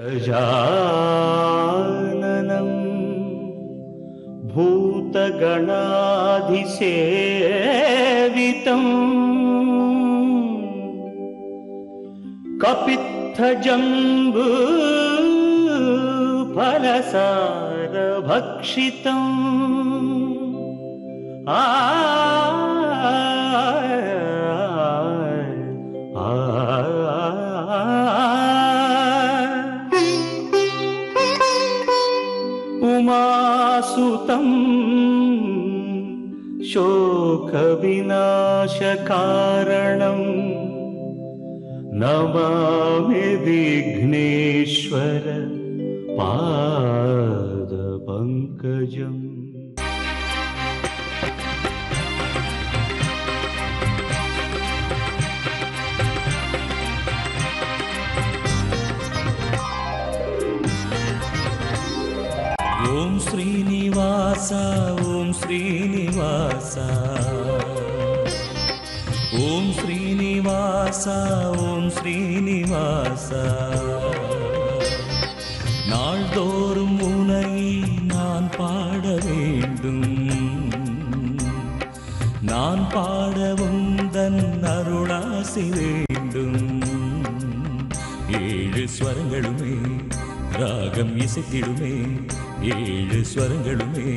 गजाननं भूतगणाधिसेवितं कपित्थजम्बूफलसारभक्षितम् उमासुतं शोकविनाशकारणं नमामि विघ्नेश्वर पादपङ्कजम्। ओम श्रीनिवास ओम श्रीनिवास ओम श्रीनिवास ओम श्रीनिवास நாள்தோறும் உனை நான் பாட வேண்டும் நான் பாட உந்தன் அருளாசி வேண்டும் ஏழு ஸ்வரங்களுமே ராகம் இசைத்திடுமே ஏழு ஸ்வரங்களுமே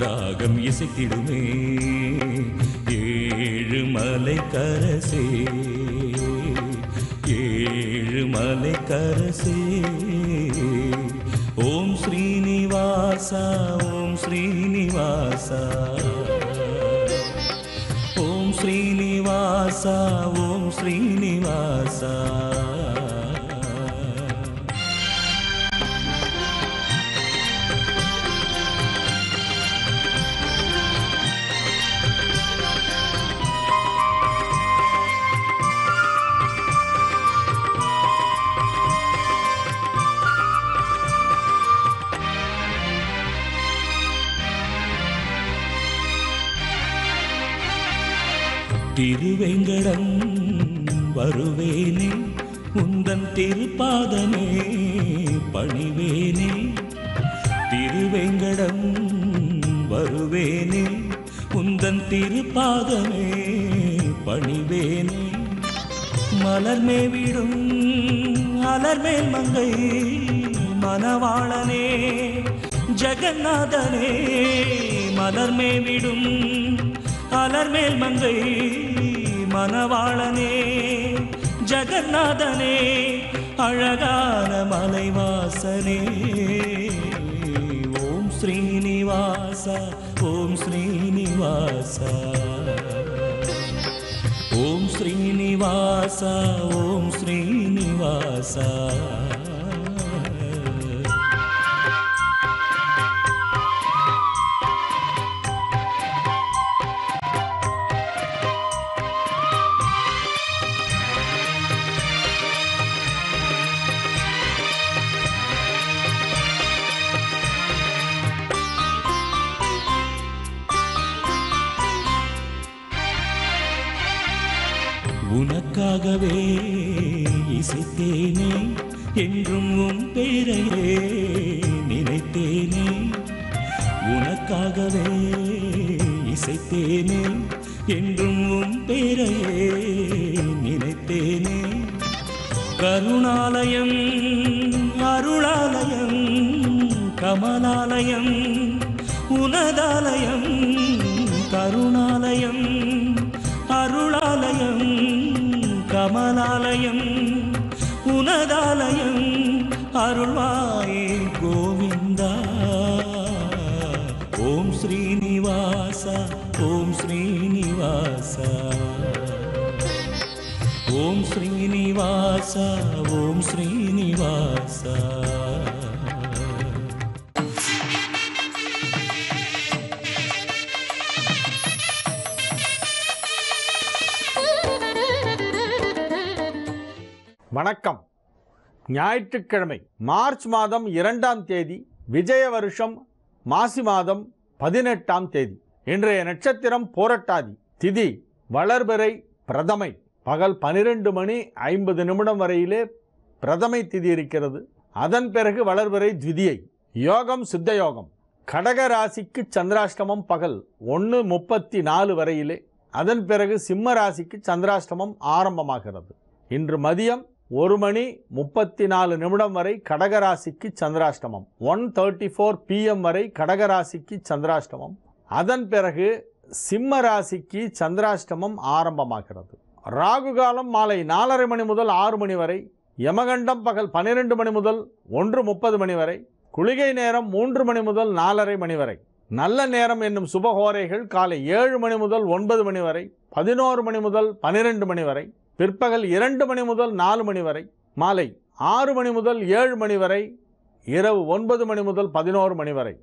ராகம் இசைத்திடுமே ஏழு மலை கரசே ஏழு மலை கரசே ஓம் ஸ்ரீனிவாசா ஓம் ஸ்ரீனிவாசா ஓம் ஸ்ரீனிவாசா ஓம் ஸ்ரீனிவாசா திருவேங்கடம் வருவேனே உந்தன் திருப்பாதமே பணிவேனே திருவேங்கடம் வருவேனே உந்தன் திருப்பாதமே பணிவேனே மலர்மேவிடும் அலர்மேல் மங்கை மணவாளனே ஜெகநாதனே மலர்மேவிடும் அலர்மேல் மங்கை மணவாளனே ஜெகநாதனே அழகான மலைவாசனே ஓம் ஸ்ரீனிவாச ஓம் ஸ்ரீனிவாச ஓம் ஸ்ரீனிவாச ஓம் ஸ்ரீனிவாச உனக்காகவே இசைத்தேனே என்றும் உன் பேரையே நினைத்தேனே உனக்காகவே இசைத்தேனே என்றும் உன் பேரையே நினைத்தேனே கருணாலயம் அருளாலயம் கமலாலயம் உனதாலயம் கருணாலயம் அருளாலயம் கமலாலயம் உனதாலயம் அருள்வாயே கோவிந்தா ஓம் ஸ்ரீனிவாச ஓம் ஸ்ரீனிவாச ஓம் ஸ்ரீனிவாச ஓம் ஸ்ரீனிவாச வணக்கம். ஞாயிற்றுக்கிழமை மார்ச் மாதம் 2ஆம் தேதி விஜய வருஷம் மாசி மாதம் 18ஆம் தேதி. இன்றைய நட்சத்திரம் போரட்டாதி. திதி வளர்பிறை பிரதமை. பகல் 12 மணி 50 நிமிடம் வரையிலே பிரதமை திதி இருக்கிறது. அதன் பிறகு வளர்பிறை த்விதியை. யோகம் சித்த யோகம். கடக ராசிக்கு சந்திராஷ்டமம் பகல் 1:34 வரையிலே. அதன் பிறகு சிம்ம ராசிக்கு சந்திராஷ்டமம் ஆரம்பமாகிறது. இன்று மதியம் 1:34 வரை கடகராசிக்கு சந்திராஷ்டமம். 1:34 PM வரை கடகராசிக்கு சந்திராஷ்டமம். அதன் பிறகு சிம்ம ராசிக்கு சந்திராஷ்டமம் ஆரம்பமாகிறது. ராகு காலம் மாலை 4:30 மணி முதல் 6 மணி வரை. யமகண்டம் பகல் 12 மணி முதல் 1:30 மணி வரை. குளிகை நேரம் 3 மணி முதல் 4:30 மணி வரை. நல்ல நேரம் என்னும் சுபஹோரைகள் காலை 7 மணி முதல் 9 மணி வரை, 11 மணி முதல் 12 மணி வரை, பிற்பகல் 2 மணி முதல் 4 மணி வரை, மாலை 6 மணி முதல் 7 மணி வரை, இரவு 9 மணி முதல் 11 மணி வரை.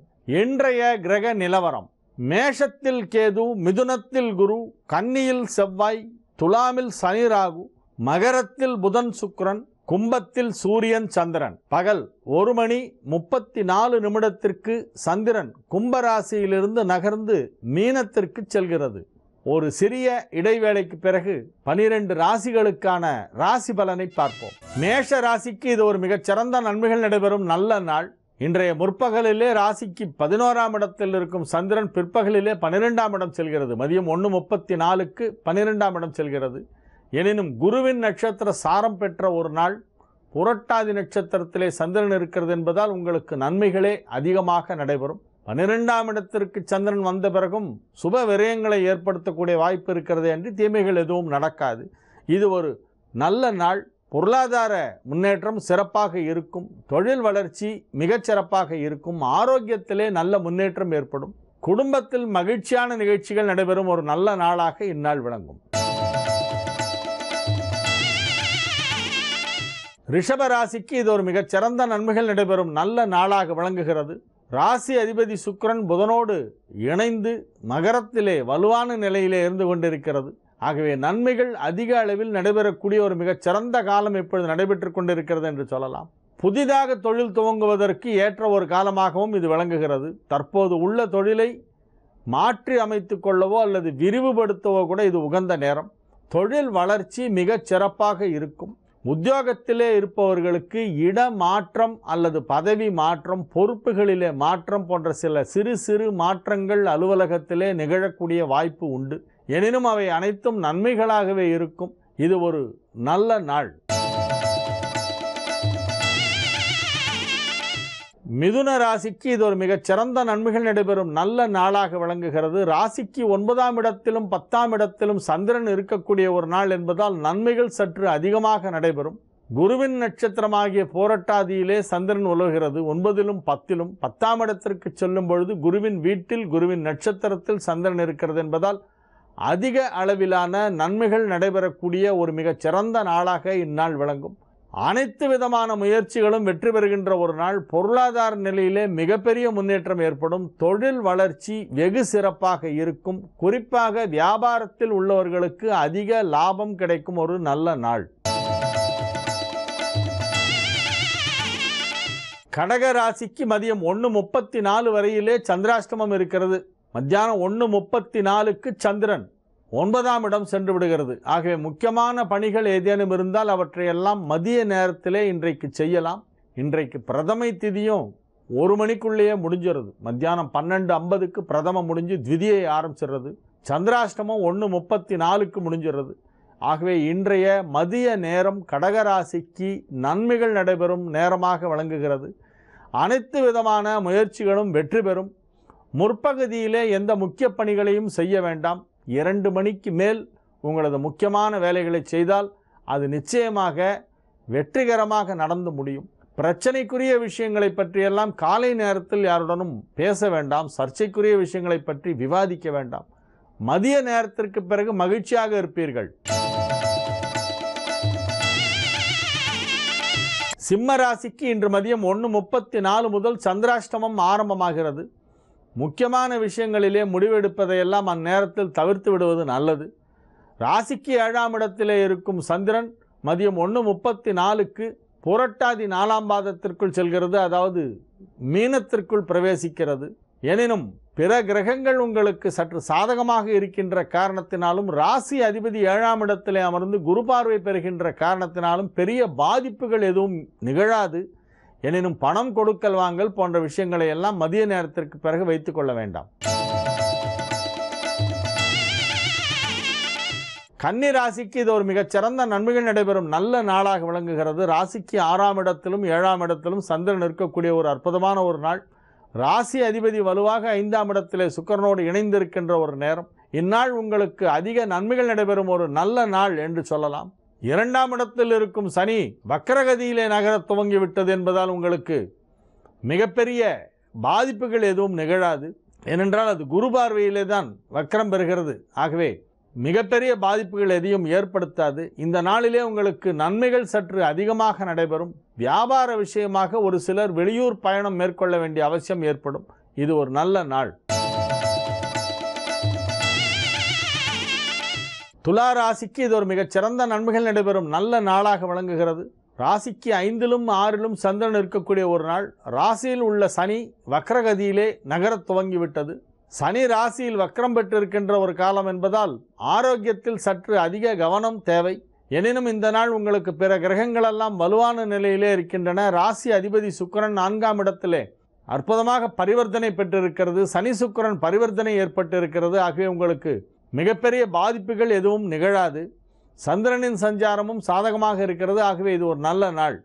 இன்றைய கிரக நிலவரம்: மேஷத்தில் கேது, மிதுனத்தில் குரு, கன்னியில் செவ்வாய், துலாமில் சனி ராகு, மகரத்தில் புதன் சுக்கிரன், கும்பத்தில் சூரியன் சந்திரன். பகல் 1:34 சந்திரன் கும்பராசியிலிருந்து நகர்ந்து மீனத்திற்கு செல்கிறது. ஒரு சிறிய இடைவேளைக்கு பிறகு 12 ராசிகளுக்கான ராசி பலனை பார்ப்போம். மேஷ ராசிக்கு இது ஒரு மிகச்சிறந்த நன்மைகள் நடைபெறும் நல்ல நாள். இன்றைய முற்பகலிலே ராசிக்கு 11ஆம் இடத்தில் இருக்கும் சந்திரன் பிற்பகலிலே 12ஆம் இடம் செல்கிறது. மதியம் 1:34 12ஆம் இடம் செல்கிறது. எனினும் குருவின் நட்சத்திர சாரம் பெற்ற ஒரு நாள். புரட்டாதி நட்சத்திரத்திலே சந்திரன் இருக்கிறது என்பதால் உங்களுக்கு நன்மைகளே அதிகமாக நடைபெறும். 12ஆம் இடத்திற்கு சந்திரன் வந்த பிறகும் சுப விரயங்களை ஏற்படுத்தக்கூடிய வாய்ப்பு இருக்கிறது என்று தீமைகள் எதுவும் நடக்காது. இது ஒரு நல்ல நாள். பொருளாதார முன்னேற்றம் சிறப்பாக இருக்கும். தொழில் வளர்ச்சி மிகச்சிறப்பாக இருக்கும். ஆரோக்கியத்திலே நல்ல முன்னேற்றம் ஏற்படும். குடும்பத்தில் மகிழ்ச்சியான நிகழ்ச்சிகள் நடைபெறும் ஒரு நல்ல நாளாக இந்நாள் விளங்கும். ரிஷப ராசிக்கு இது ஒரு மிகச்சிறந்த நன்மைகள் நடைபெறும் நல்ல நாளாக விளங்குகிறது. ராசி அதிபதி சுக்கிரன் புதனோடு இணைந்து மகரத்திலே வலுவான நிலையிலே இருந்து கொண்டிருக்கிறது. ஆகவே நன்மைகள் அதிக அளவில் நடைபெறக்கூடிய ஒரு மிகச்சிறந்த காலம் இப்பொழுது நடைபெற்று கொண்டிருக்கிறது என்று சொல்லலாம். புதிதாக தொழில் துவங்குவதற்கு ஏற்ற ஒரு காலமாகவும் இது விளங்குகிறது. தற்போது உள்ள தொழிலை மாற்றி அமைத்து கொள்ளவோ அல்லது விரிவுபடுத்தவோ கூட இது உகந்த நேரம். தொழில் வளர்ச்சி மிகச் சிறப்பாக இருக்கும். உத்தியோகத்திலே இருப்பவர்களுக்கு இட மாற்றம் அல்லது பதவி மாற்றம், பொறுப்புகளிலே மாற்றம் போன்ற சில சிறு சிறு மாற்றங்கள் அலுவலகத்திலே நிகழக்கூடிய வாய்ப்பு உண்டு. எனினும் அவை அனைத்தும் நன்மைகளாகவே இருக்கும். இது ஒரு நல்ல நாள். மிதுன ராசிக்கு இது ஒரு மிகச்சிறந்த நன்மைகள் நடைபெறும் நல்ல நாளாக விளங்குகிறது. ராசிக்கு 9ஆம் இடத்திலும் 10ஆம் இடத்திலும் சந்திரன் இருக்கக்கூடிய ஒரு நாள் என்பதால் நன்மைகள் சற்று அதிகமாக நடைபெறும். குருவின் நட்சத்திரமாகிய போரட்டாதியிலே சந்திரன் உலவுகிறது. 9லும் 10லும் 10ஆம் இடத்திற்கு செல்லும் பொழுது குருவின் வீட்டில் குருவின் நட்சத்திரத்தில் சந்திரன் இருக்கிறது என்பதால் அதிக அளவிலான நன்மைகள் நடைபெறக்கூடிய ஒரு மிகச்சிறந்த நாளாக இந்நாள் விளங்கும். அனைத்து விதமான முயற்சிகளும் வெற்றி பெறுகின்ற ஒரு நாள். பொருளாதார நிலையிலே மிகப்பெரிய முன்னேற்றம் ஏற்படும். தொழில் வளர்ச்சி வெகு சிறப்பாக இருக்கும். குறிப்பாக வியாபாரத்தில் உள்ளவர்களுக்கு அதிக லாபம் கிடைக்கும் ஒரு நல்ல நாள். கடக ராசிக்கு மதியம் 1:34 வரையிலே சந்திராஷ்டமம் இருக்கிறது. மத்தியானம் 1:34 சந்திரன் 9ஆம் இடம் சென்று விடுகிறது. ஆகவே முக்கியமான பணிகள் ஏதேனும் இருந்தால் அவற்றையெல்லாம் மதிய நேரத்திலே இன்றைக்கு செய்யலாம். இன்றைக்கு பிரதமை திதியும் 1 மணிக்குள்ளேயே முடிஞ்சிருது. மத்தியானம் 12:50 பிரதமம் முடிஞ்சு த்விதியை ஆரம்பிச்சிடுறது. சந்திராஷ்டமம் 1:34 முடிஞ்சிடுறது. ஆகவே இன்றைய மதிய நேரம் கடகராசிக்கு நன்மைகள் நடைபெறும் நேரமாக விளங்குகிறது. அனைத்து விதமான முயற்சிகளும் வெற்றி பெறும். முற்பகுதியிலே எந்த முக்கிய பணிகளையும் செய்ய வேண்டாம். 2 மணிக்கு மேல் உங்களது முக்கியமான வேலைகளை செய்தால் அது நிச்சயமாக வெற்றிகரமாக நடந்து முடியும். பிரச்சனைக்குரிய விஷயங்களை பற்றியெல்லாம் காலை நேரத்தில் யாருடனும் பேச வேண்டாம். சர்ச்சைக்குரிய விஷயங்களை பற்றி விவாதிக்க வேண்டாம். மதிய நேரத்திற்கு பிறகு மகிழ்ச்சியாக இருப்பீர்கள். சிம்ம ராசிக்கு இன்று மதியம் 1:34 முதல் சந்திராஷ்டமம் ஆரம்பமாகிறது. முக்கியமான விஷயங்களிலே முடிவெடுப்பதையெல்லாம் அந்நேரத்தில் தவிர்த்து விடுவது நல்லது. ராசிக்கு 7ஆம் இடத்திலே இருக்கும் சந்திரன் மதியம் 1:34 புரட்டாதி 4ஆம் பாதத்திற்குள் செல்கிறது. அதாவது மீனத்திற்குள் பிரவேசிக்கிறது. எனினும் பிற கிரகங்கள் உங்களுக்கு சற்று சாதகமாக இருக்கின்ற காரணத்தினாலும் ராசி அதிபதி 7ஆம் இடத்திலே அமர்ந்து குரு பார்வை பெறுகின்ற காரணத்தினாலும் பெரிய பாதிப்புகள் எதுவும் நிகழாது. எனினும் பணம் கொடுக்கல் வாங்கல் போன்ற விஷயங்களை எல்லாம் மதிய நேரத்திற்கு பிறகு வைத்துக் கொள்ள வேண்டாம். கன்னி ராசிக்கு இது ஒரு மிகச்சிறந்த நன்மைகள் நடைபெறும் நல்ல நாளாக விளங்குகிறது. ராசிக்கு 6ஆம் இடத்திலும் 7ஆம் இடத்திலும் சந்திரன் இருக்கக்கூடிய ஒரு அற்புதமான ஒரு நாள். ராசி அதிபதி வலுவாக 5ஆம் இடத்திலே சுக்கிரனோடு இணைந்திருக்கின்ற ஒரு நேரம். இந்நாள் உங்களுக்கு அதிக நன்மைகள் நடைபெறும் ஒரு நல்ல நாள் என்று சொல்லலாம். 2ஆம் இடத்தில் இருக்கும் சனி வக்ரகதியிலே நகர துவங்கிவிட்டது என்பதால் உங்களுக்கு மிகப்பெரிய பாதிப்புகள் எதுவும் நிகழாது. ஏனென்றால் அது குரு பார்வையிலே தான் வக்ரம் பெறுகிறது. ஆகவே மிகப்பெரிய பாதிப்புகள் எதையும் ஏற்படுத்தாது. இந்த நாளிலே உங்களுக்கு நன்மைகள் சற்று அதிகமாக நடைபெறும். வியாபார விஷயமாக ஒரு சிலர் வெளியூர் பயணம் மேற்கொள்ள வேண்டிய அவசியம் ஏற்படும். இது ஒரு நல்ல நாள். துலா ராசிக்கு இது ஒரு மிகச்சிறந்த நன்மைகள் நடைபெறும் நல்ல நாளாக விளங்குகிறது. ராசிக்கு 5லும் 6லும் சந்திரன் இருக்கக்கூடிய ஒரு நாள். ராசியில் உள்ள சனி வக்ரகதியிலே நகர துவங்கிவிட்டது. சனி ராசியில் வக்ரம் பெற்றிருக்கின்ற ஒரு காலம் என்பதால் ஆரோக்கியத்தில் சற்று அதிக கவனம் தேவை. எனினும் இந்த நாள் உங்களுக்கு பிற கிரகங்களெல்லாம் வலுவான நிலையிலே இருக்கின்றன. ராசி அதிபதி சுக்கிரன் 4ஆம் இடத்திலே அற்புதமாக பரிவர்த்தனை பெற்றிருக்கிறது. சனி சுக்கிரன் பரிவர்த்தனை ஏற்பட்டிருக்கிறது. ஆகவே உங்களுக்கு மிகப்பெரிய பாதிப்புகள் எதுவும் நிகழாது. சந்திரனின் சஞ்சாரமும் சாதகமாக இருக்கிறது. ஆகவே இது ஒரு நல்ல நாள்.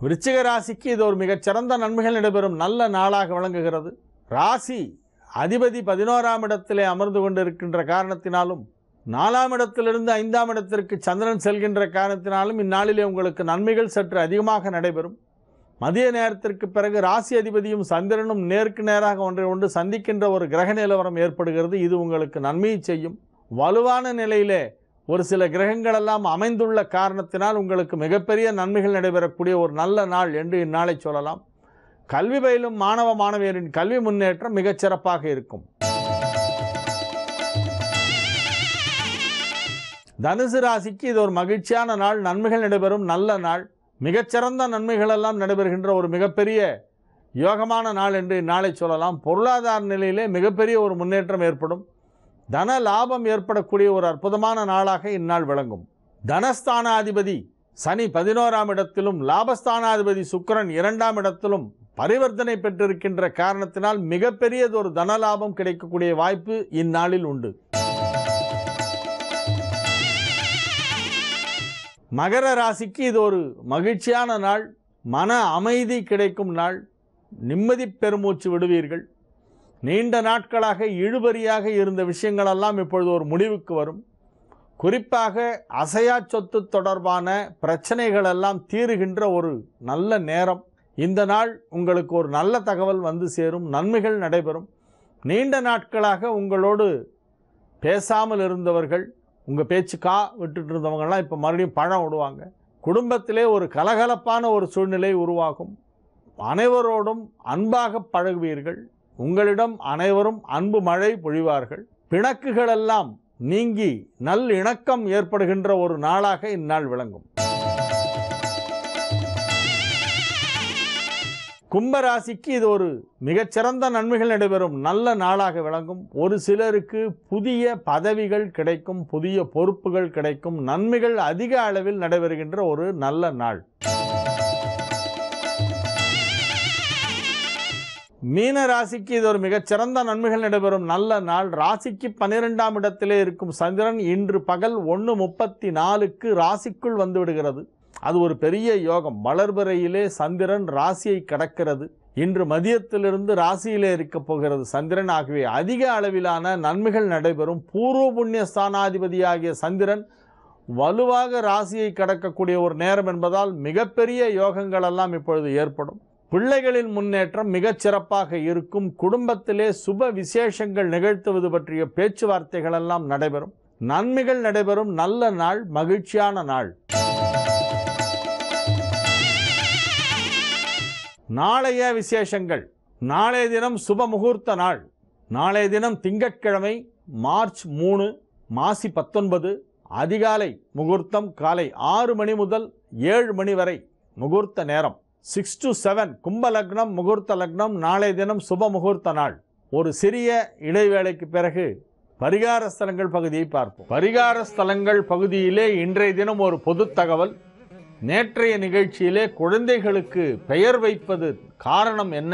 விருச்சிக ராசிக்கு இது ஒரு மிகச்சிறந்த நன்மைகள் நடைபெறும் நல்ல நாளாக விளங்குகிறது. ராசி அதிபதி 11ஆம் இடத்திலே அமர்ந்து கொண்டிருக்கின்ற காரணத்தினாலும் 4ஆம் இடத்திலிருந்து 5ஆம் இடத்திற்கு சந்திரன் செல்கின்ற காரணத்தினாலும் இந்நாளிலே உங்களுக்கு நன்மைகள் சற்று அதிகமாக நடைபெறும். மதிய நேரத்திற்கு பிறகு ராசி அதிபதியும் சந்திரனும் நேருக்கு நேராக ஒன்றை ஒன்று சந்திக்கின்ற ஒரு கிரக நிலவரம் ஏற்படுகிறது. இது உங்களுக்கு நன்மையை செய்யும். வலுவான நிலையிலே ஒரு சில கிரகங்களெல்லாம் அமைந்துள்ள காரணத்தினால் உங்களுக்கு மிகப்பெரிய நன்மைகள் நடைபெறக்கூடிய ஒரு நல்ல நாள் என்று இந்நாளை சொல்லலாம். கல்வி பயிலும் மாணவ மாணவியரின் கல்வி முன்னேற்றம் மிகச்சிறப்பாக இருக்கும். தனுசு ராசிக்கு இது ஒரு மகிழ்ச்சியான நாள். நன்மைகள் நடைபெறும் நல்ல நாள். மிகச்சிறந்த நன்மைகள் எல்லாம் நடைபெறுகின்ற ஒரு மிகப்பெரிய யோகமான நாள் என்று இந்நாளை சொல்லலாம். பொருளாதார நிலையிலே மிகப்பெரிய ஒரு முன்னேற்றம் ஏற்படும். தன லாபம் ஏற்படக்கூடிய ஒரு அற்புதமான நாளாக இந்நாள் விளங்கும். தனஸ்தானாதிபதி சனி 11ஆம் இடத்திலும் லாபஸ்தானாதிபதி சுக்கிரன் 2ஆம் இடத்திலும் பரிவர்த்தனை பெற்றிருக்கின்ற காரணத்தினால் மிகப்பெரியதொரு தன லாபம் கிடைக்கக்கூடிய வாய்ப்பு இந்நாளில் உண்டு. மகர ராசிக்கு இது ஒரு மகிழ்ச்சியான நாள். மன அமைதி கிடைக்கும் நாள். நிம்மதி பெருமூச்சு விடுவீர்கள். நீண்ட நாட்களாக இழுபறியாக இருந்த விஷயங்களெல்லாம் இப்பொழுது ஒரு முடிவுக்கு வரும். குறிப்பாக அசையா சொத்து தொடர்பான பிரச்சனைகளெல்லாம் தீருகின்ற ஒரு நல்ல நேரம். இந்த நாள் உங்களுக்கு ஒரு நல்ல தகவல் வந்து சேரும். நன்மைகள் நடைபெறும். நீண்ட நாட்களாக உங்களோடு பேசாமல் இருந்தவர்கள், உங்கள் பேச்சுக்கா விட்டுட்டு இருந்தவங்கள்லாம் இப்போ மறுபடியும் பழம் விடுவாங்க. குடும்பத்திலே ஒரு கலகலப்பான ஒரு சூழ்நிலை உருவாகும். அனைவரோடும் அன்பாக பழகுவீர்கள். உங்களிடம் அனைவரும் அன்பு மழை பொழிவார்கள். பிணக்குகளெல்லாம் நீங்கி நல் இணக்கம் ஏற்படுகின்ற ஒரு நாளாக இந்நாள் விளங்கும். கும்பராசிக்கு இது ஒரு மிகச்சிறந்த நன்மைகள் நடைபெறும் நல்ல நாளாக விளங்கும். ஒரு சிலருக்கு புதிய பதவிகள் கிடைக்கும், புதிய பொறுப்புகள் கிடைக்கும். நன்மைகள் அதிக அளவில் நடைபெறுகின்ற ஒரு நல்ல நாள். மீன ராசிக்கு இது ஒரு மிகச்சிறந்த நன்மைகள் நடைபெறும் நல்ல நாள். ராசிக்கு 12ஆம் இடத்திலே இருக்கும் சந்திரன் இன்று பகல் 1:34க்கு ராசிக்குள் வந்து விடுகிறது. அது ஒரு பெரிய யோகம். வளர்பிறையிலே சந்திரன் ராசியை கடக்கிறது. இன்று மதியத்திலிருந்து ராசியிலே இருக்கப் போகிறது சந்திரன். ஆகவே அதிக அளவிலான நன்மைகள் நடைபெறும். பூர்வ புண்ணிய ஸ்தானாதிபதியாகிய சந்திரன் வலுவாக ராசியை கடக்கக்கூடிய ஒரு நேரம் என்பதால் மிகப்பெரிய யோகங்கள் எல்லாம் இப்பொழுது ஏற்படும். பிள்ளைகளின் முன்னேற்றம் மிகச் சிறப்பாக இருக்கும். குடும்பத்திலே சுப விசேஷங்கள் நிகழ்த்துவது பற்றிய பேச்சுவார்த்தைகள் எல்லாம் நடைபெறும். நன்மைகள் நடைபெறும் நல்ல நாள், மகிழ்ச்சியான நாள். நாளைய விசேஷங்கள். நாளைய தினம் சுப முகூர்த்த நாள். நாளைய தினம் திங்கட்கிழமை மார்ச் 3 மாசி 19 அதிகாலை முகூர்த்தம். காலை 6 மணி முதல் 7 மணி வரை முகூர்த்த நேரம். 6 to 7 கும்ப லக்னம் முகூர்த்த லக்னம். நாளைய தினம் சுப முகூர்த்த நாள். ஒரு சிறிய இடைவேளைக்கு பிறகு பரிகார ஸ்தலங்கள் பகுதியை பார்ப்போம். பரிகார ஸ்தலங்கள் பகுதியிலே இன்றைய தினம் ஒரு பொது தகவல். நேற்றைய நிகழ்ச்சியிலே குழந்தைகளுக்கு பெயர் வைப்பது காரணம் என்ன,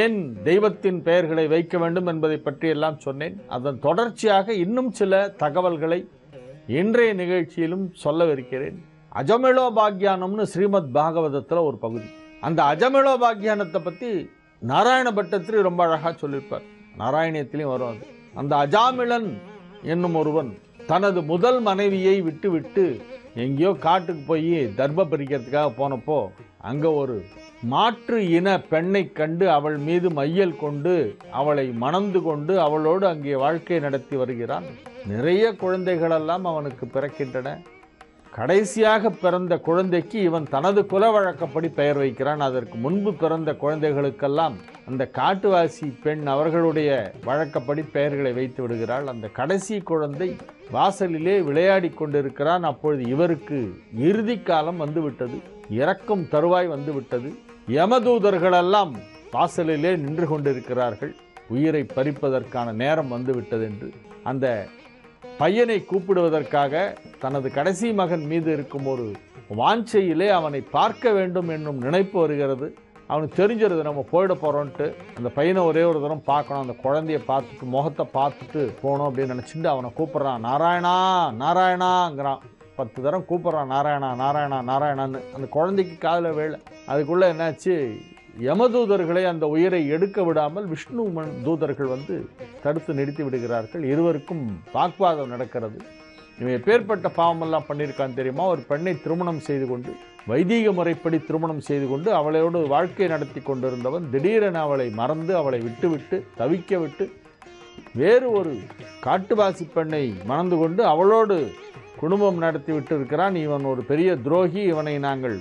ஏன் தெய்வத்தின் பெயர்களை வைக்க வேண்டும் என்பதை பற்றி எல்லாம் சொன்னேன். அதன் தொடர்ச்சியாக இன்னும் சில தகவல்களை இன்றைய நிகழ்ச்சியிலும் சொல்லவிருக்கிறேன். அஜமிழோ பாக்யானம்னு ஸ்ரீமத் பாகவதத்தில் ஒரு பகுதி. அந்த அஜமிழோ பாக்யானத்தை பற்றி நாராயண பட்டத்திரி ரொம்ப அழகாக சொல்லியிருப்பார். நாராயணியத்திலையும் வரும் அது. அந்த அஜாமிழன் என்னும் ஒருவன் தனது முதல் மனைவியை விட்டு எங்கேயோ காட்டுக்கு போய் தர்ப பறிக்கிறதுக்காக போனப்போ அங்கே ஒரு மாற்று இன பெண்ணை கண்டு அவள் மீது மையல் கொண்டு அவளை மணந்து கொண்டு அவளோடு அங்கே வாழ்க்கை நடத்தி வருகிறான். நிறைய குழந்தைகளெல்லாம் அவனுக்கு பிறக்கின்றன. கடைசியாக பிறந்த குழந்தைக்கு இவன் தனது குல வழக்கப்படி பெயர் வைக்கிறான். அதற்கு முன்பு பிறந்த குழந்தைகளுக்கெல்லாம் அந்த காட்டுவாசி பெண் அவர்களுடைய வழக்கப்படி பெயர்களை வைத்து விடுகிறாள். அந்த கடைசி குழந்தை வாசலிலே விளையாடி கொண்டிருக்கிறான். அப்பொழுது இவருக்கு இறுதி காலம் வந்துவிட்டது, இறக்கும் தருவாய் வந்துவிட்டது. யமதூதர்களெல்லாம் வாசலிலே நின்று கொண்டிருக்கிறார்கள். உயிரை பறிப்பதற்கான நேரம் வந்துவிட்டது என்று அந்த பையனை கூப்பிடுவதற்காக தனது கடைசி மகன் மீது இருக்கும் ஒரு வாஞ்சையிலே அவனை பார்க்க வேண்டும் என்னும் நினைப்பு வருகிறது. அவனுக்கு தெரிஞ்சிருது நம்ம போயிட போகிறோன்ட்டு. அந்த பையனை ஒரே ஒரு தரம் பார்க்கணும், அந்த குழந்தைய பார்த்துட்டு முகத்தை பார்த்துட்டு போகணும் அப்படின்னு நினச்சிட்டு அவனை கூப்பிட்றான். நாராயணா நாராயணாங்கிறான். 10 தரம் கூப்பிட்றான் நாராயணா நாராயணா நாராயணான்னு. அந்த குழந்தைக்கு காதில் வேலை. அதுக்குள்ளே என்னாச்சு, யமதூதர்களை அந்த உயிரை எடுக்க விடாமல் விஷ்ணு தூதர்கள் வந்து தடுத்து நிறுத்தி விடுகிறார்கள். இருவருக்கும் வாக்குவாதம் நடக்கிறது. இவன் எப்பேற்பட்ட பாவமெல்லாம் பண்ணியிருக்கான்னு தெரியுமா? ஒரு பெண்ணை திருமணம் செய்து கொண்டு வைதீக முறைப்படி திருமணம் செய்து கொண்டு அவளோடு வாழ்க்கை நடத்தி கொண்டிருந்தவன் திடீரென அவளை மறந்து அவளை விட்டு தவிக்க விட்டு வேறு ஒரு காட்டுவாசி பெண்ணை மணந்து கொண்டு அவளோடு குடும்பம் நடத்தி விட்டு இருக்கிறான். இவன் ஒரு பெரிய துரோகி, இவனை நாங்கள்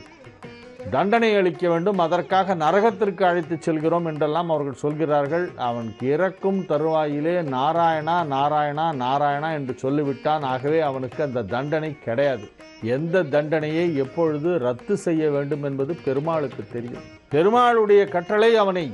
தண்டனை அளிக்க வேண்டும், அதற்காக நரகத்திற்கு அழைத்து செல்கிறோம் என்றெல்லாம் அவர்கள் சொல்கிறார்கள். அவனுக்கு இறக்கும் தருவாயிலே நாராயணா நாராயணா நாராயணா என்று சொல்லிவிட்டான். ஆகவே அவனுக்கு அந்த தண்டனை கிடையாது. எந்த தண்டனையை எப்பொழுது ரத்து செய்ய வேண்டும் என்பது பெருமாளுக்கு தெரியும். பெருமாளுடைய கட்டளை அவனை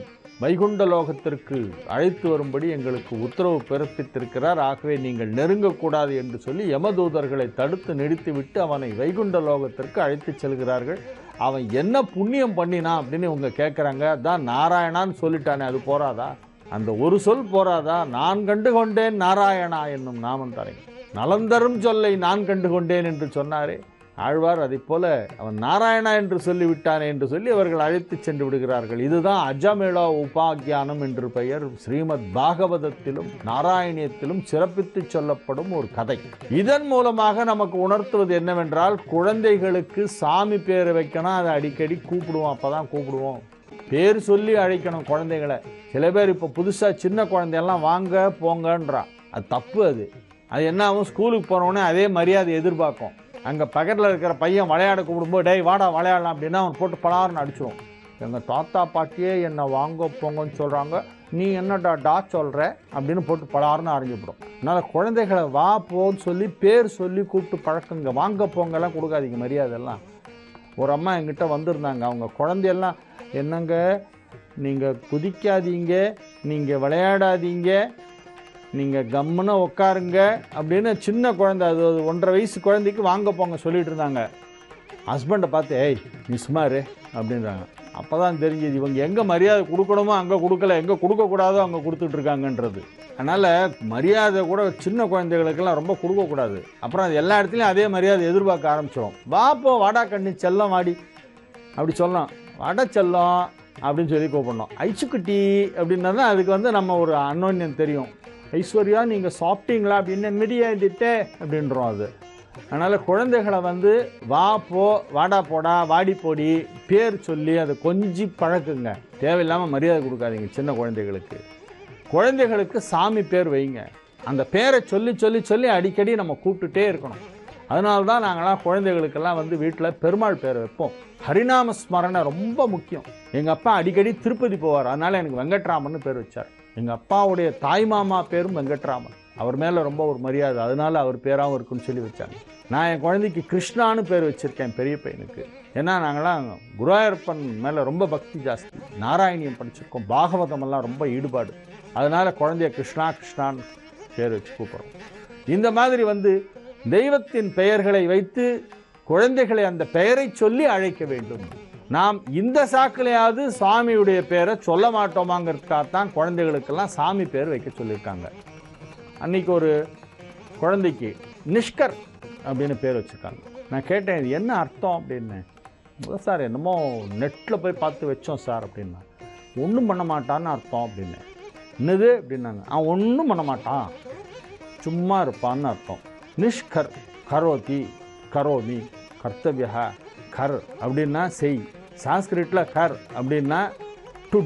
வைகுண்ட லோகத்திற்கு அழைத்து வரும்படி எங்களுக்கு உத்தரவு பிறப்பித்திருக்கிறார். ஆகவே நீங்கள் நெருங்கக்கூடாது என்று சொல்லி யமதூதர்களை தடுத்து நிறுத்திவிட்டு அவனை வைகுண்ட லோகத்திற்கு அழைத்து செல்கிறார்கள். அவன் என்ன புண்ணியம் பண்ணினான் அப்படின்னு இவங்க கேட்குறாங்க. அதான் நாராயணான்னு சொல்லிட்டானே, அது போராதா? அந்த ஒரு சொல் போராதா? நான் கண்டு கொண்டேன் நாராயணா என்னும் நாமம் தானே, நலந்தரும் சொல்லை நான் கண்டு கொண்டேன் என்று சொன்னாரே ஆழ்வார். அதை போல அவன் நாராயணா என்று சொல்லிவிட்டானே என்று சொல்லி அவர்கள் அழைத்து சென்று விடுகிறார்கள். இதுதான் அஜமிழோ உபாக்கியானம் என்று பெயர். ஸ்ரீமத் பாகவதத்திலும் நாராயணியத்திலும் சிறப்பித்து சொல்லப்படும் ஒரு கதை. இதன் மூலமாக நமக்கு உணர்த்துவது என்னவென்றால், குழந்தைகளுக்கு சாமி பேரை வைக்கணும், அதை அடிக்கடி கூப்பிடுவோம். அப்போதான் கூப்பிடுவோம், பேர் சொல்லி அழைக்கணும் குழந்தைகளை. சில பேர் இப்போ புதுசாக சின்ன குழந்தையெல்லாம் வாங்க போங்கன்றா. அது தப்பு. அது என்ன ஆகும், ஸ்கூலுக்கு போனோடனே அதே மரியாதை எதிர்பார்க்கும். அங்கே பக்கத்தில் இருக்கிற பையன் விளையாட கூப்பிடும்போது டேய் வாடா விளையாடலாம் அப்படின்னா அவன் போட்டு பலாருன்னு அடிச்சிடும். எங்கள் தாத்தா பாட்டியே என்னை வாங்க போங்கன்னு சொல்கிறாங்க, நீ என்னடா சொல்கிற அப்படின்னு போட்டு பலாருன்னு அரைஞ்சிவிடும். அதனால் குழந்தைகளை வா போன்னு சொல்லி பேர் சொல்லி கூப்பிட்டு பழக்கங்க. வாங்க போங்கெல்லாம் கொடுக்காதீங்க மரியாதையெல்லாம். ஒரு அம்மா என்கிட்ட வந்திருந்தாங்க. அவங்க குழந்தையெல்லாம் என்னங்க நீங்கள் குதிக்காதீங்க, நீங்கள் விளையாடாதீங்க, நீங்கள் கம்முன்னு உட்காருங்க அப்படின்னு சின்ன குழந்தை, அது 1.5 வயசு குழந்தைக்கு வாங்க போங்க சொல்லிட்டு இருந்தாங்க. ஹஸ்பண்டை பார்த்து ஏய் நீ சுமாரு அப்படின்றாங்க. அப்போ தான் தெரிஞ்சது இவங்க எங்கே மரியாதை கொடுக்கணுமோ அங்கே கொடுக்கல, எங்கே கொடுக்கக்கூடாதோ அங்கே கொடுத்துட்டு இருக்காங்கன்றது. அதனால் மரியாதை கூட சின்ன குழந்தைகளுக்கெல்லாம் ரொம்ப கொடுக்கக்கூடாது. அப்புறம் அது எல்லா இடத்துலையும் அதே மரியாதை எதிர்பார்க்க ஆரம்பிச்சிடும். வாப்போ வாடா கண்ணி செல்லம் வாடி அப்படி சொல்லலாம், வாடா செல்லம் அப்படின்னு சொல்லி கூப்பிடணும். ஐச்சுக்குட்டி அப்படின்னா தான் அதுக்கு வந்து நம்ம ஒரு அன்னோன்யம் தெரியும். ஐஸ்வர்யா நீங்கள் சாப்பிட்டீங்களா அப்படின்னு மிடியாயிட்டே அப்படின்றோம் அது. அதனால் குழந்தைகளை வந்து வா போ வாடா போடா வாடி போடி பேர் சொல்லி அதை கொஞ்சி பழக்குங்க. தேவையில்லாமல் மரியாதை கொடுக்காதீங்க சின்ன குழந்தைகளுக்கு. குழந்தைகளுக்கு சாமி பேர் வைங்க. அந்த பேரை சொல்லி சொல்லி சொல்லி அடிக்கடி நம்ம கூப்பிட்டுட்டே இருக்கணும். அதனால தான் நாங்களாம் குழந்தைகளுக்கெல்லாம் வந்து வீட்டில் பெருமாள் பேரை வைப்போம். ஹரிநாம ஸ்மரணை ரொம்ப முக்கியம். எங்கள் அப்பா அடிக்கடி திருப்பதி போவார், அதனால் எனக்கு வெங்கட்ராமன் பேர் வச்சார். எங்கள் அப்பாவுடைய தாய் மாமா பேரும் வெங்கட்ராமன். அவர் மேலே ரொம்ப ஒரு மரியாதை, அதனால் அவர் பேராகவும் இருக்குன்னு சொல்லி வச்சாங்க. நான் என் குழந்தைக்கு கிருஷ்ணான்னு பேர் வச்சுருக்கேன் பெரிய பையனுக்கு. ஏன்னா நாங்களாம் குருவாயூரப்பன் மேலே ரொம்ப பக்தி ஜாஸ்தி, நாராயணியம் படிச்சிருக்கோம், பாகவதமெல்லாம் ரொம்ப ஈடுபாடு. அதனால் குழந்தைய கிருஷ்ணான்னு பேர் வச்சு கூப்பிடுறோம். இந்த மாதிரி வந்து தெய்வத்தின் பெயர்களை வைத்து குழந்தைகளை அந்த பெயரை சொல்லி அழைக்க வேண்டும். நாம் இந்த சாக்கிலையாவது சுவாமியுடைய பேரை சொல்ல மாட்டோமாங்கிறதுக்காகத்தான் குழந்தைகளுக்கெல்லாம் சாமி பேர் வைக்க சொல்லியிருக்காங்க. அன்னைக்கு ஒரு குழந்தைக்கு நிஷ்கர் அப்படின்னு பேர் வச்சுருக்காங்க. நான் கேட்டேன், இது என்ன அர்த்தம் அப்படின்னு. சார் என்னமோ நெட்டில் போய் பார்த்து வச்சோம் சார் அப்படின்னா. ஒன்றும் பண்ண மாட்டான்னு அர்த்தம் அப்படின்னு. என்னது அப்படின்னாங்க. அவன் ஒன்றும் பண்ண மாட்டான், சும்மா இருப்பான்னு அர்த்தம். நிஷ்கர், கரோதி, கரோமி, கர்த்தவியா, கர் அப்படின்னா செய். சான்ஸ்கிரிட்டில் கர் அப்படின்னா டு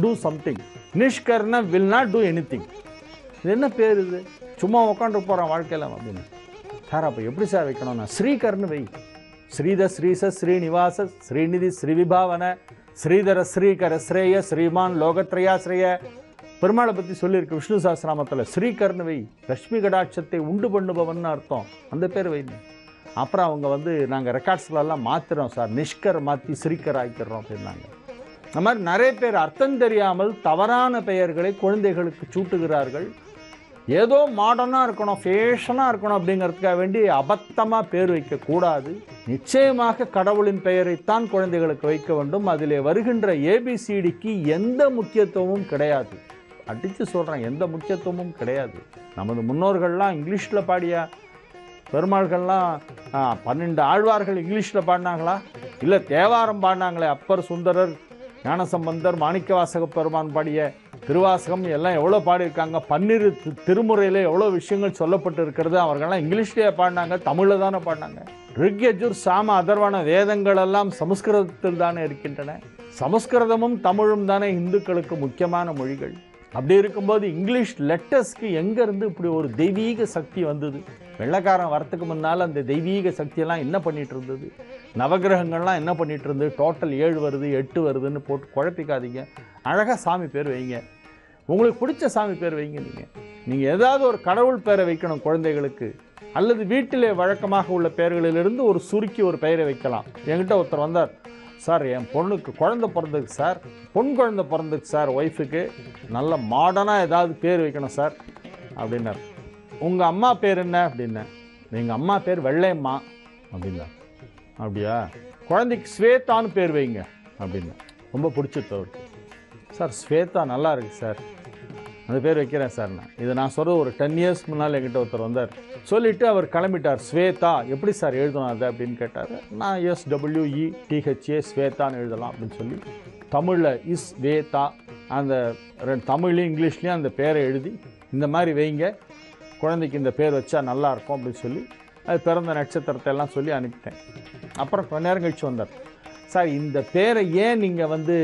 டூ சம்திங். நிஷ்கர்னா will not do anything. இது என்ன பேர் இது? சும்மா உட்காந்து போகிறான் வாழ்க்கையில் அப்படின்னு. சார் அப்போ எப்படி சார் வைக்கணும்னா ஸ்ரீகர்னு வை. ஸ்ரீத ஸ்ரீச ஸ்ரீநிவாச ஸ்ரீநிதி ஸ்ரீவிபாவன ஸ்ரீதர ஸ்ரீகர ஸ்ரேய ஸ்ரீமான் லோகத்ரயாஸ்ரய. பெருமாளை பற்றி சொல்லியிருக்கு விஷ்ணு சஹஸ்ரநாமத்தில். ஸ்ரீகர்னு வை, லட்சுமி கடாட்சத்தை உண்டு பண்ணுபவன் அர்த்தம். அந்த பேர் வைங்க. அப்புறம் அவங்க வந்து நாங்கள் ரெக்கார்ட்ஸ்லாம் மாற்றுறோம் சார், நிஷ்கர் மாற்றி ஸ்ரீகர் ஆக்கிடுறோம் அப்படின்னாங்க. அந்த மாதிரி நிறைய பேர் அர்த்தம் தெரியாமல் தவறான பெயர்களை குழந்தைகளுக்கு சூட்டுகிறார்கள். ஏதோ மாடர்னாக இருக்கணும், ஃபேஷனாக இருக்கணும் அப்படிங்கிறதுக்காக வேண்டி அபத்தமாக பேர் வைக்கக்கூடாது. நிச்சயமாக கடவுளின் பெயரைத்தான் குழந்தைகளுக்கு வைக்க வேண்டும். அதில் வருகின்ற ஏபிசிடிக்கு எந்த முக்கியத்துவமும் கிடையாது. அடித்து சொல்கிறேன், எந்த முக்கியத்துவமும் கிடையாது. நமது முன்னோர்கள்லாம் இங்கிலீஷில் பாடிய பெருமாள்கள்லாம் 12 ஆழ்வார்கள் இங்கிலீஷில் பாடினாங்களா? இல்லை தேவாரம் பாடினாங்களே. அப்பர், சுந்தரர், ஞானசம்பந்தர், மாணிக்கவாசக பெருமான் பாடிய திருவாசகம் எல்லாம் எவ்வளோ பாடியிருக்காங்க. 12 திருமுறையில் எவ்வளோ விஷயங்கள் சொல்லப்பட்டு இருக்கிறது. அவர்கள்லாம் இங்கிலீஷ்லேயே பாடினாங்க, தமிழில் தானே பாடினாங்க. ரிக், யஜுர், சாம, அதர்வன வேதங்கள் எல்லாம் சமஸ்கிருதத்தில் தானே இருக்கின்றன. சமஸ்கிருதமும் தமிழும் தானே இந்துக்களுக்கு முக்கியமான மொழிகள். அப்படி இருக்கும்போது இங்கிலீஷ் லெட்டர்ஸ்க்கு எங்கேருந்து இப்படி ஒரு தெய்வீக சக்தி வந்தது? வெள்ளைக்காரன் வரத்துக்கு முன்னால் அந்த தெய்வீக சக்தியெல்லாம் என்ன பண்ணிகிட்டு இருந்தது? நவகிரகங்கள்லாம் என்ன பண்ணிகிட்டு இருந்தது? டோட்டல் 7 வருது 8 வருதுன்னு போட்டு குழப்பிக்காதீங்க. அழகாக சாமி பேர் வைங்க, உங்களுக்கு பிடிச்ச சாமி பேர் வைங்க. நீங்கள் ஏதாவது ஒரு கடவுள் பேரை வைக்கணும் குழந்தைகளுக்கு, அல்லது வீட்டிலே வழக்கமாக உள்ள பெயர்களிலிருந்து ஒரு சுருக்கி ஒரு பெயரை வைக்கலாம். என்கிட்ட ஒருத்தர் வந்தார், சார் என் பொண்ணுக்கு குழந்தை பிறந்ததுக்கு சார், பொன் குழந்தை பிறந்ததுக்கு சார், ஒய்ஃபுக்கு நல்ல மாடர்னாக ஏதாவது பேர் வைக்கணும் சார் அப்படின்னார். உங்கள் அம்மா பேர் என்ன அப்படின்னேன். எங்கள் அம்மா பேர் வெள்ளையம்மா அப்படின்னா. அப்படியா, குழந்தைக்கு ஸ்வேதான்னு பேர் வைங்க அப்படின்னா. ரொம்ப பிடிச்சிட்டு அவருக்கு. சார் ஸ்வேதா நல்லா இருக்குது சார், அந்த பேர் வைக்கிறேன் சார். இதை நான் சொல்கிறது ஒரு 10 இயர்ஸ் முன்னால் என்கிட்ட ஒருத்தர் வந்தார். சொல்லிவிட்டு அவர் கிளம்பிட்டார். ஸ்வேதா எப்படி சார் எழுதணும் அதை அப்படின்னு கேட்டார். நான் SWETHA ஸ்வேதான்னு எழுதலாம் அப்படின்னு சொல்லி தமிழில் இஸ் வேதா, அந்த தமிழ்லையும் இங்கிலீஷ்லேயும் அந்த பேரை எழுதி இந்த மாதிரி வைங்க, குழந்தைக்கு இந்த பேர் வச்சா நல்லாயிருக்கும் அப்படின்னு சொல்லி அது பிறந்த நட்சத்திரத்தை எல்லாம் சொல்லி அனுப்பிட்டேன். அப்புறம் கொஞ்ச நேரம் கழிச்சு வந்தார். சார் இந்த பேரை ஏன் நீங்கள் வந்து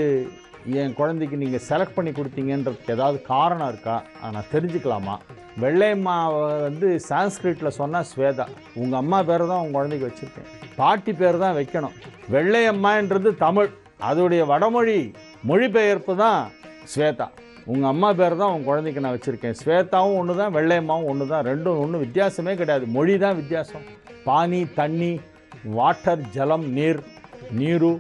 என் குழந்தைக்கு நீங்கள் செலக்ட் பண்ணி கொடுத்தீங்கன்றதுக்கு ஏதாவது காரணம் இருக்கா, நான் தெரிஞ்சுக்கலாமா? வெள்ளையம்மாவை வந்து சான்ஸ்கிரிட்டில் சொன்னால் ஸ்வேதா, உங்கள் அம்மா பேரை தான் உங்கள் குழந்தைக்கு வச்சுருக்கேன், பாட்டி பேர் தான் வைக்கணும். வெள்ளையம்மான்றது தமிழ், அதோடைய வடமொழி மொழிபெயர்ப்பு தான் ஸ்வேதா. உங்கள் அம்மா பேர் தான் உங்கள் குழந்தைக்கு நான் வச்சுருக்கேன். ஸ்வேதாவும் ஒன்று தான், வெள்ளையம்மாவும் ஒன்று தான், ரெண்டும் ஒன்றும் வித்தியாசமே கிடையாது. மொழி தான் வித்தியாசம். பானி தண்ணி, வாட்டர் ஜலம், நீர், நீரு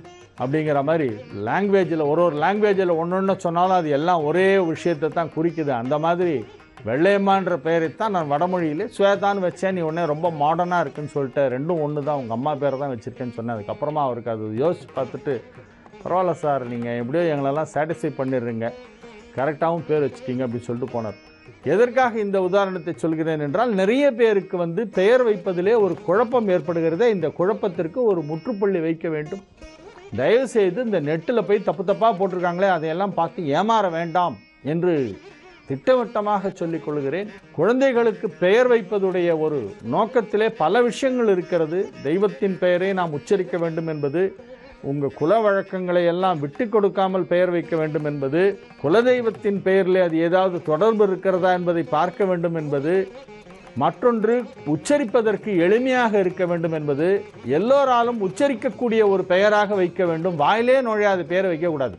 அப்படிங்கிற மாதிரி லாங்குவேஜில் ஒரு லாங்குவேஜில் ஒன்று சொன்னாலும் அது எல்லாம் ஒரே விஷயத்தை தான் குறிக்குது. அந்த மாதிரி வெள்ளையம்மான்ற பெயரைத்தான் நான் வடமொழியிலே ஸ்வேதான்னு வச்சேன். நீ உடனே ரொம்ப மாடர்னாக இருக்குன்னு சொல்லிட்டு ரெண்டும் ஒன்று தான், உங்கள் அம்மா பேரை தான் வச்சுருக்கேன்னு சொன்னேன். அதுக்கப்புறமா அவருக்கு அது யோசிச்சு பார்த்துட்டு, பரவாயில்ல சார், நீங்கள் எப்படியோ எங்களெல்லாம் சாட்டிஸ்ஃபை பண்ணிடுறீங்க, கரெக்டாகவும் பேர் வச்சுட்டீங்க அப்படின்னு சொல்லிட்டு போனார். எதற்காக இந்த உதாரணத்தை சொல்கிறேன் என்றால், நிறைய பேருக்கு வந்து பெயர் வைப்பதிலே ஒரு குழப்பம் ஏற்படுகிறதே. இந்த குழப்பத்திற்கு ஒரு முற்றுப்புள்ளி வைக்க வேண்டும். தயவுசெய்து இந்த நெட்டில் போய் தப்பு தப்பாக போட்டிருக்காங்களே அதையெல்லாம் பார்த்து ஏமாற வேண்டாம் என்று திட்டவட்டமாக சொல்லிக் கொள்கிறேன். குழந்தைகளுக்கு பெயர் வைப்பதுடைய ஒரு நோக்கத்திலே பல விஷயங்கள் இருக்கிறது. தெய்வத்தின் பெயரை நாம் உச்சரிக்க வேண்டும் என்பது, உங்கள் குல வழக்கங்களை எல்லாம் விட்டு கொடுக்காமல் பெயர் வைக்க வேண்டும் என்பது, குலதெய்வத்தின் பெயரில் அது ஏதாவது தொடர்பு இருக்கிறதா என்பதை பார்க்க வேண்டும் என்பது, மற்றொன்று உச்சரிப்பதற்கு எளிமையாக இருக்க வேண்டும் என்பது, எல்லோராலும் உச்சரிக்கக்கூடிய ஒரு பெயராக வைக்க வேண்டும். வாயிலே நுழையாத பெயரை வைக்கக்கூடாது.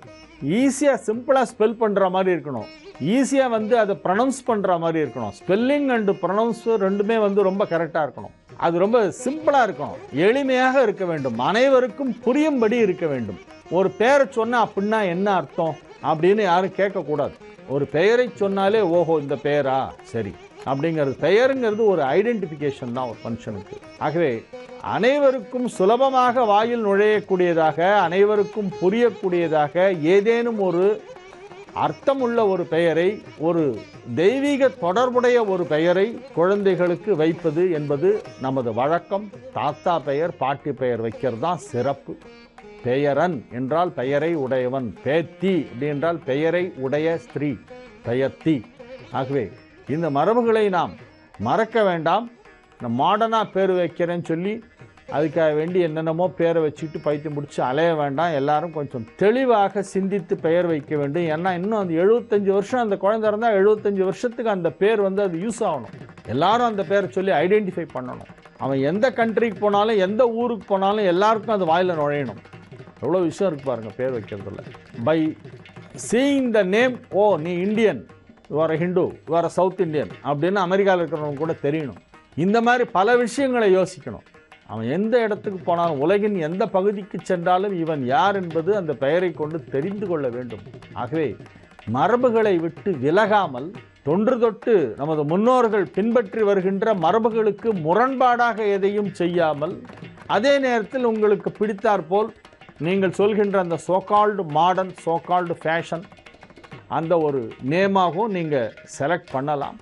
ஈஸியாக சிம்பிளாக ஸ்பெல் பண்ணுற மாதிரி இருக்கணும். ஈஸியாக வந்து அதை ப்ரொனவுன்ஸ் பண்ணுற மாதிரி இருக்கணும். ஸ்பெல்லிங் அண்டு ப்ரொனவுன்ஸ் ரெண்டுமே வந்து ரொம்ப கரெக்டாக இருக்கணும். அது ரொம்ப சிம்பிளாக இருக்கணும், எளிமையாக இருக்க வேண்டும், அனைவருக்கும் புரியும்படி இருக்க வேண்டும். ஒரு பெயரை சொன்னால் அப்படின்னா என்ன அர்த்தம் அப்படின்னு யாரும் கேட்கக்கூடாது. ஒரு பெயரை சொன்னாலே ஓஹோ இந்த பெயரா, சரி அப்படிங்கிறது. பெயருங்கிறது ஒரு ஐடென்டிஃபிகேஷன் தான் ஒரு மனுஷனுக்கு. ஆகவே அனைவருக்கும் சுலபமாக வாயில் நுழையக்கூடியதாக, அனைவருக்கும் புரியக்கூடியதாக ஏதேனும் ஒரு அர்த்தமுள்ள ஒரு பெயரை, ஒரு தெய்வீக தொடர்புடைய ஒரு பெயரை குழந்தைகளுக்கு வைப்பது என்பது நமது வழக்கம். தாத்தா பெயர், பாட்டி பெயர் வைக்கிறது தான் சிறப்பு. பெயரன் என்றால் பெயரை உடையவன், பேத்தி அப்படி என்றால் பெயரை உடைய ஸ்திரீ, பெயர்த்தி. ஆகவே இந்த மரபுகளை நாம் மறக்க வேண்டாம். நான் மாடர்னாக பேர் வைக்கிறேன்னு சொல்லி அதுக்காக வேண்டி என்னென்னமோ பேரை வச்சுட்டு பைத்தியம் முடிச்சு அலைய வேண்டாம். எல்லாரும் கொஞ்சம் தெளிவாக சிந்தித்து பெயர் வைக்க வேண்டும். ஏன்னா இன்னும் அந்த 75 வருஷம் அந்த குழந்தை இருந்தால் 75 வருஷத்துக்கு அந்த பேர் அது யூஸ் ஆகணும். எல்லாரும் அந்த பேரை சொல்லி ஐடென்டிஃபை பண்ணணும். அவன் எந்த கண்ட்ரிக்கு போனாலும், எந்த ஊருக்கு போனாலும் எல்லாருக்கும் அது வாயில் நுழையணும். எவ்வளோ விஷயம் இருக்கு பாருங்கள் பேர் வைக்கிறதுல. பை சீயிங் த நேம், ஓ நீ இந்தியன், வேறு ஹிந்து, வேறு சவுத் இந்தியன் அப்படின்னு அமெரிக்காவில் இருக்கிறவங்க கூட தெரியணும். இந்த மாதிரி பல விஷயங்களை யோசிக்கணும். அவன் எந்த இடத்துக்கு போனாலும், உலகின் எந்த பகுதிக்கு சென்றாலும் இவன் யார் என்பது அந்த பெயரை கொண்டு தெரிந்து கொள்ள வேண்டும். ஆகவே மரபுகளை விட்டு விலகாமல், தொன்று தொட்டு நமது முன்னோர்கள் பின்பற்றி வருகின்ற மரபுகளுக்கு முரண்பாடாக எதையும் செய்யாமல், அதே நேரத்தில் உங்களுக்கு பிடித்தாற்போல் நீங்கள் சொல்கின்ற அந்த சோகால்டு மாடர்ன், சோகால்டு ஃபேஷன் அந்த ஒரு நேமாகவும் நீங்கள் செலக்ட் பண்ணலாம்.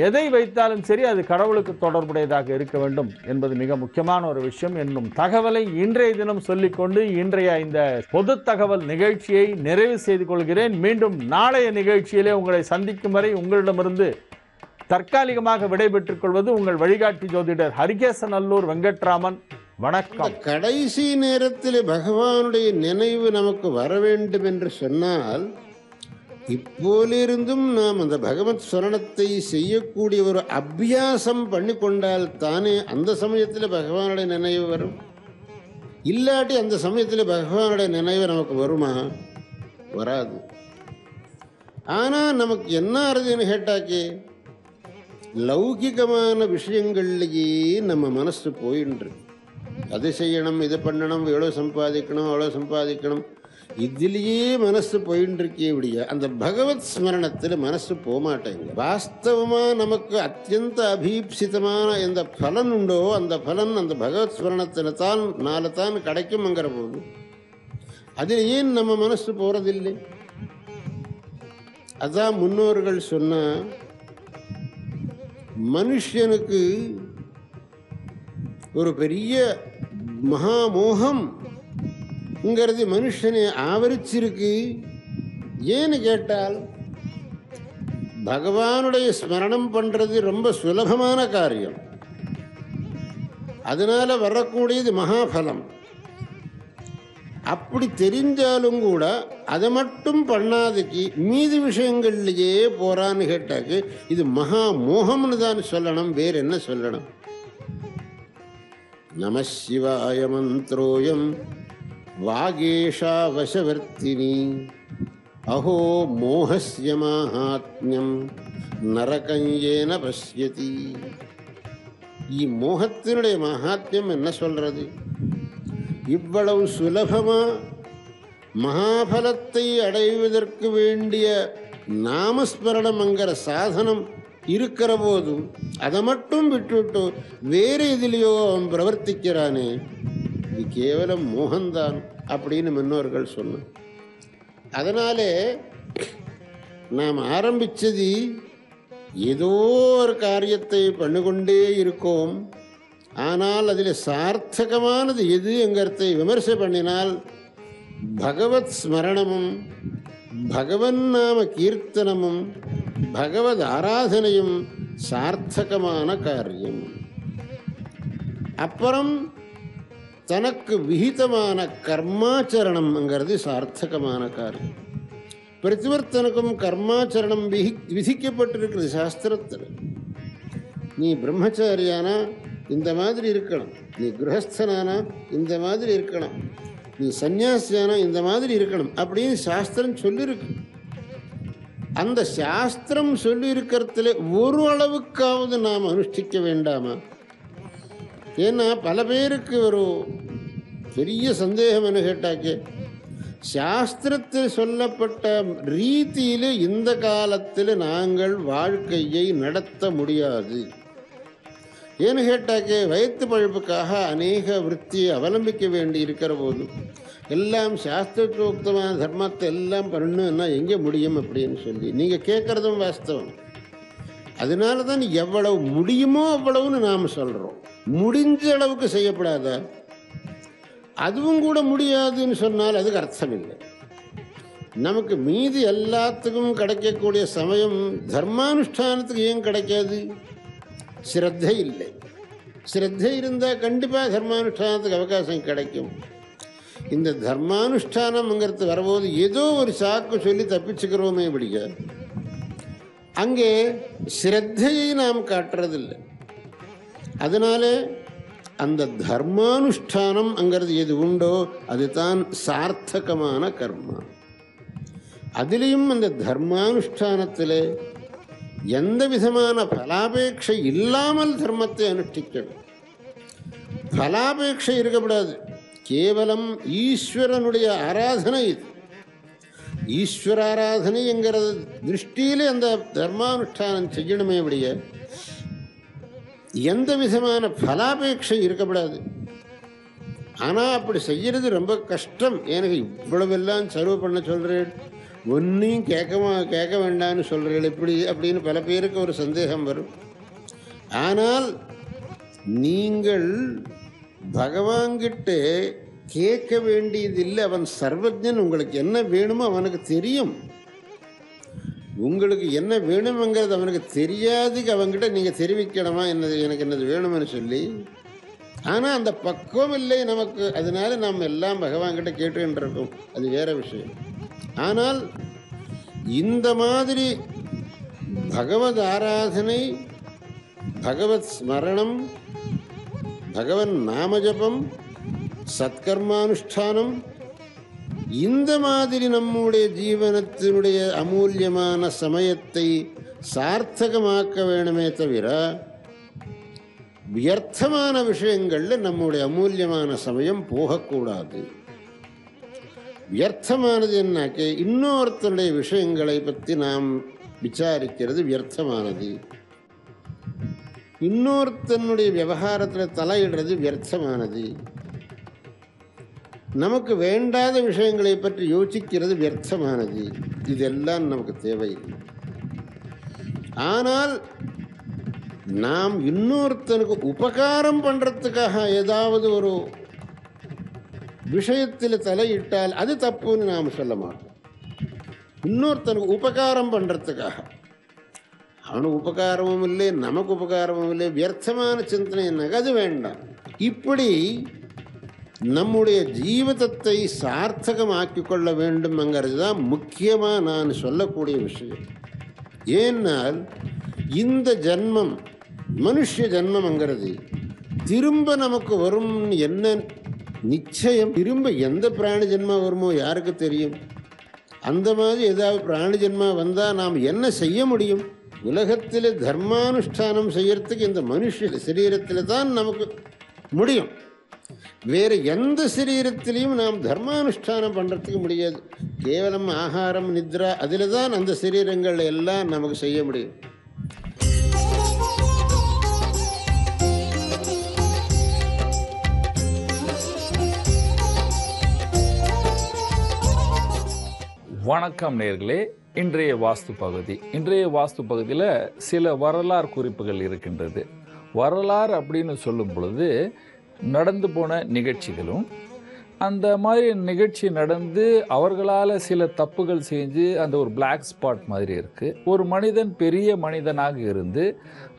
எதை வைத்தாலும் சரி அது கடவுளுக்கு தொடர்புடையதாக இருக்க வேண்டும் என்பது மிக முக்கியமான ஒரு விஷயம் என்னும் தகவலை இன்றைய தினம் சொல்லிக்கொண்டு இன்றைய இந்த பொது தகவல் நிகழ்ச்சியை நிறைவு செய்து கொள்கிறேன். மீண்டும் நாளைய நிகழ்ச்சியிலே உங்களை சந்திக்கும் வரை உங்களிடமிருந்து தற்காலிகமாக விடைபெற்றுக் கொள்வது உங்கள் வழிகாட்டி ஜோதிடர் ஹரிகேசநல்லூர் வெங்கட்ராமன். வணக்கம். கடைசி நேரத்தில் பகவானுடைய நினைவு நமக்கு வர வேண்டும் என்று சொன்னால், இப்போலிருந்தும் நாம் அந்த பகவத் ஸ்மரணத்தை செய்யக்கூடிய ஒரு அபியாசம் பண்ணி கொண்டால் தானே அந்த சமயத்தில் பகவானுடைய நினைவு வரும். இல்லாட்டி அந்த சமயத்தில் பகவானுடைய நினைவு நமக்கு வருமா? வராது. ஆனால் நமக்கு என்ன ஆறுதுன்னு கேட்டாக்கே, லௌகிகமான விஷயங்கள்லேயே நம்ம மனசு போயின்று. அது செய்யணும், இது பண்ணணும், எவ்வளோ சம்பாதிக்கணும், அவ்வளோ சம்பாதிக்கணும், இதிலேயே மனசு போயின்னு இருக்கே. இப்படியா அந்த பகவத் ஸ்மரணத்தில் மனசு போகமாட்டேங்க. வாஸ்தவமாக நமக்கு அத்தியந்த அபீப்சிதமான எந்த பலன் உண்டோ அந்த பலன் அந்த பகவத் ஸ்மரணத்தில் தான் கிடைக்கும்ங்கிற போது அதில் ஏன் நம்ம மனசு போகிறதில்லை? அதான் முன்னோர்கள் சொன்ன, மனுஷனுக்கு ஒரு பெரிய மகாமோகம் மனுஷனை ஆவரிச்சிருக்கு. ஏன்னு கேட்டால், பகவானுடைய ஸ்மரணம் பண்றது ரொம்ப சுலபமான காரியம். அதனால வரக்கூடியது மகாபலம். அப்படி தெரிஞ்சாலும் கூட அதை மட்டும் பண்ணாதுக்கு மீதி விஷயங்கள்லயே போறான்னு கேட்டாக்கு இது மகா மோகம்னு தான் சொல்லணும். வேற என்ன சொல்லணும்? நம சிவாய மந்த்ரோயம் வாகேஷா வசவர்த்தினி அஹோ மோகஸ்ய மாஹாத்மியம் நரகஞ்சேன பஷ்யதி. மோகத்தினுடைய மகாத்மியம் என்ன சொல்றது? இவ்வளவு சுலபமா மகாபலத்தை அடைவதற்கு வேண்டிய நாமஸ்மரணம்ங்கிற சாதனம் இருக்கிற போதும் அதை மட்டும் விட்டுவிட்டு வேறு எதிலையோ அவன் பிரவர்த்திக்கிறானே, இது கேவலம் மோகம்தான் அப்படின்னு முன்னோர்கள் சொன்னார். அதனாலே நாம் ஆரம்பித்தது ஏதோ ஒரு காரியத்தை பண்ணிக்கொண்டே இருக்கோம். ஆனால் அதில் சார்த்தகமானது எது என்கிறதை விமர்சை பண்ணினால் பகவத் ஸ்மரணமும் பகவன் நாம கீர்த்தனமும் பகவத் ஆராதனையும் சார்த்தகமான காரியம். அப்புறம் தனக்கு விகிதமான கர்மாச்சரணம்ங்கிறது சார்த்தகமான காரியம். பிரதிவர்த்தனுக்கும் கர்மாச்சரணம் விதிக்கப்பட்டிருக்கிறது சாஸ்திரத்தில். நீ பிரம்மச்சாரியானா இந்த மாதிரி இருக்கணும், நீ கிரகஸ்தனானா இந்த மாதிரி இருக்கணும், நீ சன்னியாசியானா இந்த மாதிரி இருக்கணும் அப்படின்னு சாஸ்திரம் சொல்லியிருக்கு. அந்த சாஸ்திரம் சொல்லியிருக்கிறதுல ஒரு அளவுக்காவது நாம் அனுஷ்டிக்க வேண்டாமா? ஏன்னா பல பேருக்கு ஒரு பெரிய சந்தேகம் என்ன கேட்டாக்கே, சாஸ்திரத்தில் சொல்லப்பட்ட ரீதியில் இந்த காலத்தில் நாங்கள் வாழ்க்கையை நடத்த முடியாது. ஏன்னு கேட்டாக்கே வயிற்று பழப்புக்காக அநேக விற்த்தியை அவலம்பிக்க வேண்டி இருக்கிற போது எல்லாம் சாஸ்திரோக்தமான தர்மத்தை எல்லாம் பண்ணுன்னா எங்கே முடியும் அப்படின்னு சொல்லி நீங்கள் கேட்குறதும் வாஸ்தவம். அதனால தான் எவ்வளவு முடியுமோ அவ்வளவுன்னு நாம் சொல்கிறோம். முடிஞ்ச அளவுக்கு செய்யப்படாதா? அதுவும் கூட முடியாதுன்னு சொன்னால் அதுக்கு அர்த்தம் இல்லை. நமக்கு மீதி எல்லாத்துக்கும் கிடைக்கக்கூடிய சமயம் தர்மானுஷ்டானத்துக்கு ஏன் கிடைக்காது? ஸ்ரத்தை இல்லை. ஸ்ரத்தை இருந்தால் கண்டிப்பாக தர்மானுஷ்டானத்துக்கு அவகாசம் கிடைக்கும். இந்த தர்மானுஷ்டானம்ங்கிறது வரும்போது ஏதோ ஒரு சாக்கு சொல்லி தப்பிச்சுக்கிறோமே பிடிக்க, அங்கே ஸ்ரத்தையை நாம் காட்டுறதில்லை. அதனால அந்த தர்மானுஷ்டானம்ங்கிறது எது உண்டோ அதுதான் சார்த்தகமான கர்மா. அதிலையும் அந்த தர்மானுஷ்டானத்தில் எந்த விதமான பலாபேட்சை இல்லாமல் தர்மத்தை அனுஷ்டிக்கணும். பலாபேட்சை இருக்கக்கூடாது. கேவலம் ஈஸ்வரனுடைய ஆராதனை. இது ஈஸ்வர ஆராதனை என்கிறது திருஷ்டியிலே அந்த தர்மானுஷ்டானம் செய்யணுமே விடைய எந்த விதமான பலாபேட்சை இருக்கக்கூடாது. ஆனால் அப்படி செய்கிறது ரொம்ப கஷ்டம். எனக்கு இவ்வளவெல்லாம் செலவு பண்ண சொல்கிறேன், ஒன்றையும் கேட்க வேண்டாம்னு சொல்கிறேன் இப்படி அப்படின்னு பல பேருக்கு ஒரு சந்தேகம் வரும். ஆனால் நீங்கள் பகவான்கிட்ட கேட்க வேண்டியதில்லை. அவன் சர்வஜன். உங்களுக்கு என்ன வேணுமோ அவனுக்கு தெரியும். உங்களுக்கு என்ன வேணுங்கிறது அவனுக்கு தெரியாதுக்கு அவன்கிட்ட நீங்கள் தெரிவிக்கணுமா என்னது எனக்கு என்னது வேணும்னு சொல்லி. ஆனால் அந்த பக்குவம் இல்லை நமக்கு. அதனால நாம் எல்லாம் பகவான்கிட்ட கேட்டுக்கிட்டு இருக்கோம். அது வேற விஷயம். ஆனால் இந்த மாதிரி பகவத் ஆராதனை, பகவத் ஸ்மரணம், பகவன் நாமஜபம், சத்கர்மானுஷ்டானம், இந்த மாதிரி நம்முடைய ஜீவனத்தினுடைய அமூல்யமான சமயத்தை சார்த்தகமாக்க வேணுமே தவிர வியர்த்தமான விஷயங்களில் நம்முடைய அமூல்யமான சமயம் போகக்கூடாது. வியர்த்தமானது என்னாக்கே இன்னொருத்தருடைய விஷயங்களை பற்றி நாம் விசாரிக்கிறது வியர்த்தமானது. இன்னொருத்தனுடைய விவகாரத்தில் தலையிடுறது வியர்த்தமானது. நமக்கு வேண்டாத விஷயங்களை பற்றி யோசிக்கிறது வியர்த்தமானது. இதெல்லாம் நமக்கு தேவையில்லை. ஆனால் நாம் இன்னொருத்தனுக்கு உபகாரம் பண்ணுறதுக்காக ஏதாவது ஒரு விஷயத்தில் தலையிட்டால் அது தப்புன்னு நாம் சொல்ல மாட்டோம். இன்னொருத்தனுக்கு உபகாரம் பண்ணுறதுக்காக, அவனுக்கு உபகாரமும் இல்லை நமக்கு உபகாரமும் இல்லை, வியர்த்தமான சிந்தனை என்னங்க அது வேண்டாம். இப்படி நம்முடைய ஜீவிதத்தை சார்த்தகமாக்கி கொள்ள வேண்டும்ங்கிறது தான் முக்கியமாக நான் சொல்லக்கூடிய விஷயம். ஏன்னால் இந்த ஜன்மம் மனுஷ ஜன்மங்கிறது திரும்ப நமக்கு வரும் என்ன நிச்சயம்? திரும்ப எந்த பிராணி ஜென்மா வருமோ யாருக்கு தெரியும்? அந்த மாதிரி ஏதாவது பிராணி ஜென்மா வந்தால் நாம் என்ன செய்ய முடியும்? உலகத்தில் தர்மானுஷ்டானம் செய்யறதுக்கு இந்த மனுஷ சரீரத்தில் தான் நமக்கு முடியும். வேறு எந்த சரீரத்திலையும் நாம் தர்மானுஷ்டானம் பண்ணுறதுக்கு முடியாது. கேவலம் ஆகாரம் நித்ரா அதில் தான் அந்த சரீரங்கள் எல்லாம் நமக்கு செய்ய முடியும். வணக்கம் நேயர்களே. இன்றைய வாஸ்து பகுதியில் சில வரலாறு குறிப்புகள் இருக்கின்றது. வரலாறு அப்படின்னு சொல்லும் பொழுது நடந்து போன நிகழ்ச்சிகளும், அந்த மாதிரி நிகழ்ச்சி நடந்து அவர்களால் சில தப்புகள் செஞ்சு அந்த ஒரு பிளாக் ஸ்பாட் மாதிரி இருக்குது. ஒரு மனிதன் பெரிய மனிதனாக இருந்து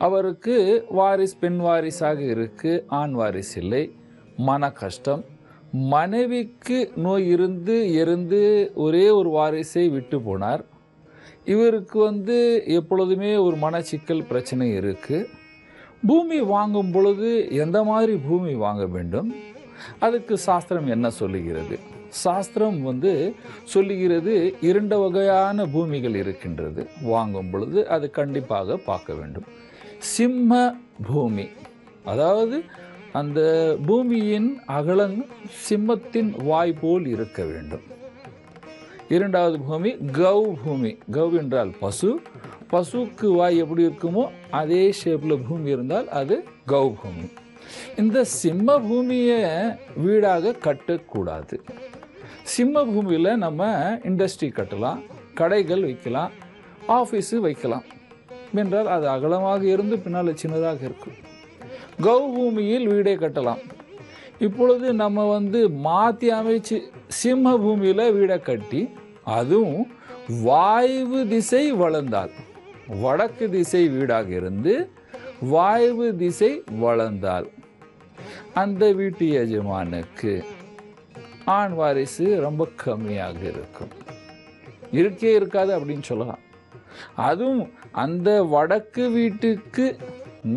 அவருக்கு வாரிஸ் பெண் வாரிசாக இருக்குது, ஆண் வாரிசு இல்லை, மன கஷ்டம், மனைவிக்கு நோய் இருந்து ஒரே ஒரு வாரிசை விட்டு போனார். இவருக்கு எப்பொழுதுமே ஒரு மனச்சிக்கல் பிரச்சனை இருக்குது. பூமி வாங்கும் பொழுது எந்த மாதிரி பூமி வாங்க வேண்டும், அதுக்கு சாஸ்திரம் என்ன சொல்லுகிறது? சாஸ்திரம் சொல்லுகிறது 2 வகையான பூமிகள் இருக்கின்றது. வாங்கும் பொழுது அது கண்டிப்பாக பார்க்க வேண்டும். சிம்ம பூமி, அதாவது அந்த பூமியின் அகலம் சிம்மத்தின் வாய் போல் இருக்க வேண்டும். இரண்டாவது பூமி கவ் பூமி. கவ் என்றால் பசு. பசுக்கு வாய் எப்படி இருக்குமோ அதே ஷேப்பில் பூமி இருந்தால் அது கவ் பூமி. இந்த சிம்ம பூமியை வீடாக கட்டக்கூடாது. சிம்ம பூமியில் நம்ம இண்டஸ்ட்ரி கட்டலாம், கடைகள் வைக்கலாம், ஆஃபீஸு வைக்கலாம் என்றால் அது அகலமாக இருந்து பின்னால் சின்னதாக இருக்கும். கவ் பூமியில் வீடே கட்டலாம். இப்பொழுது நம்ம மாற்றி அமைச்சு சிம்ம பூமியில் வீடை கட்டி அதுவும் வாயு திசை வளர்ந்தால், வடக்கு திசை வீடாக இருந்து வாயு திசை வளர்ந்தால் அந்த வீட்டு எஜமானுக்கு ஆண் வாரிசு ரொம்ப கம்மியாக இருக்கும், இருக்கே இருக்காது அப்படின்னு சொல்லலாம். அதுவும் அந்த வடக்கு வீட்டுக்கு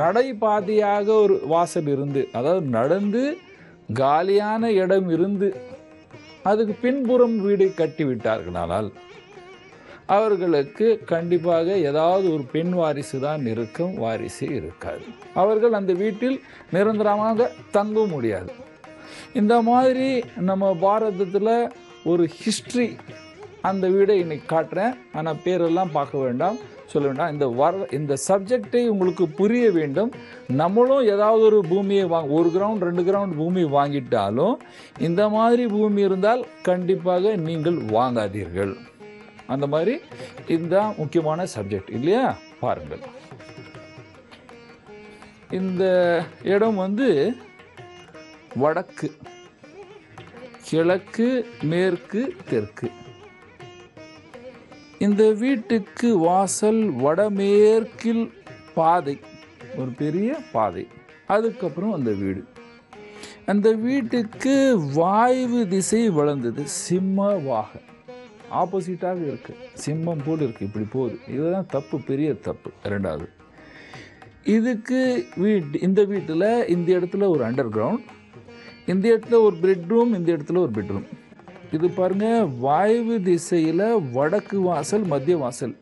நடைபாதையாக ஒரு வாசல் இருந்து, அதாவது நடந்து காலியான இடம் இருந்து அதுக்கு பின்புறம் வீடை கட்டி விட்டார்களானால் அவர்களுக்கு கண்டிப்பாக ஏதாவது ஒரு பெண் வாரிசு தான் இருக்கும், வாரிசு இருக்காது. அவர்கள் அந்த வீட்டில் நிரந்தரமாக தங்க முடியாது. இந்த மாதிரி நம்ம பாரதத்தில் ஒரு ஹிஸ்ட்ரி, அந்த வீடை இன்னைக்கு காட்டுறேன், ஆனால் பேரெல்லாம் பார்க்க வேண்டாம், சொல்ல வேண்டாம். இந்த சப்ஜெக்டை உங்களுக்கு புரிய வேண்டும். நம்மளும் ஏதாவது ஒரு பூமியை ஒரு கிரவுண்ட் 2 கிரவுண்ட் பூமி வாங்கிட்டாலும் இந்த மாதிரி பூமி இருந்தால் கண்டிப்பாக நீங்கள் வாங்காதீர்கள். அந்த மாதிரி இதுதான் முக்கியமான சப்ஜெக்ட் இல்லையா? பாருங்கள், இந்த இடம் வடக்கு, கிழக்கு, மேற்கு, தெற்கு. இந்த வீட்டுக்கு வாசல் வடமேற்கில் பாதை, ஒரு பெரிய பாதை, அதுக்கப்புறம் அந்த வீடு. அந்த வீட்டுக்கு வாயு திசை வளர்ந்தது, சிம்ம வாக ஆப்போசிட்டாக இருக்கு, சிம்மம் போல் இருக்கு, இப்படி போகுது. இதுதான் தப்பு, பெரிய தப்பு. ரெண்டாவது, இதுக்கு இந்த வீட்டில் இந்த இடத்துல ஒரு அண்டர் கிரவுண்ட், இந்த இடத்துல ஒரு பெட்ரூம், இந்த இடத்துல ஒரு பெட்ரூம். இது பாருங்க, வாயு திசையில் வடக்கு வாசல், மத்திய வாசல்.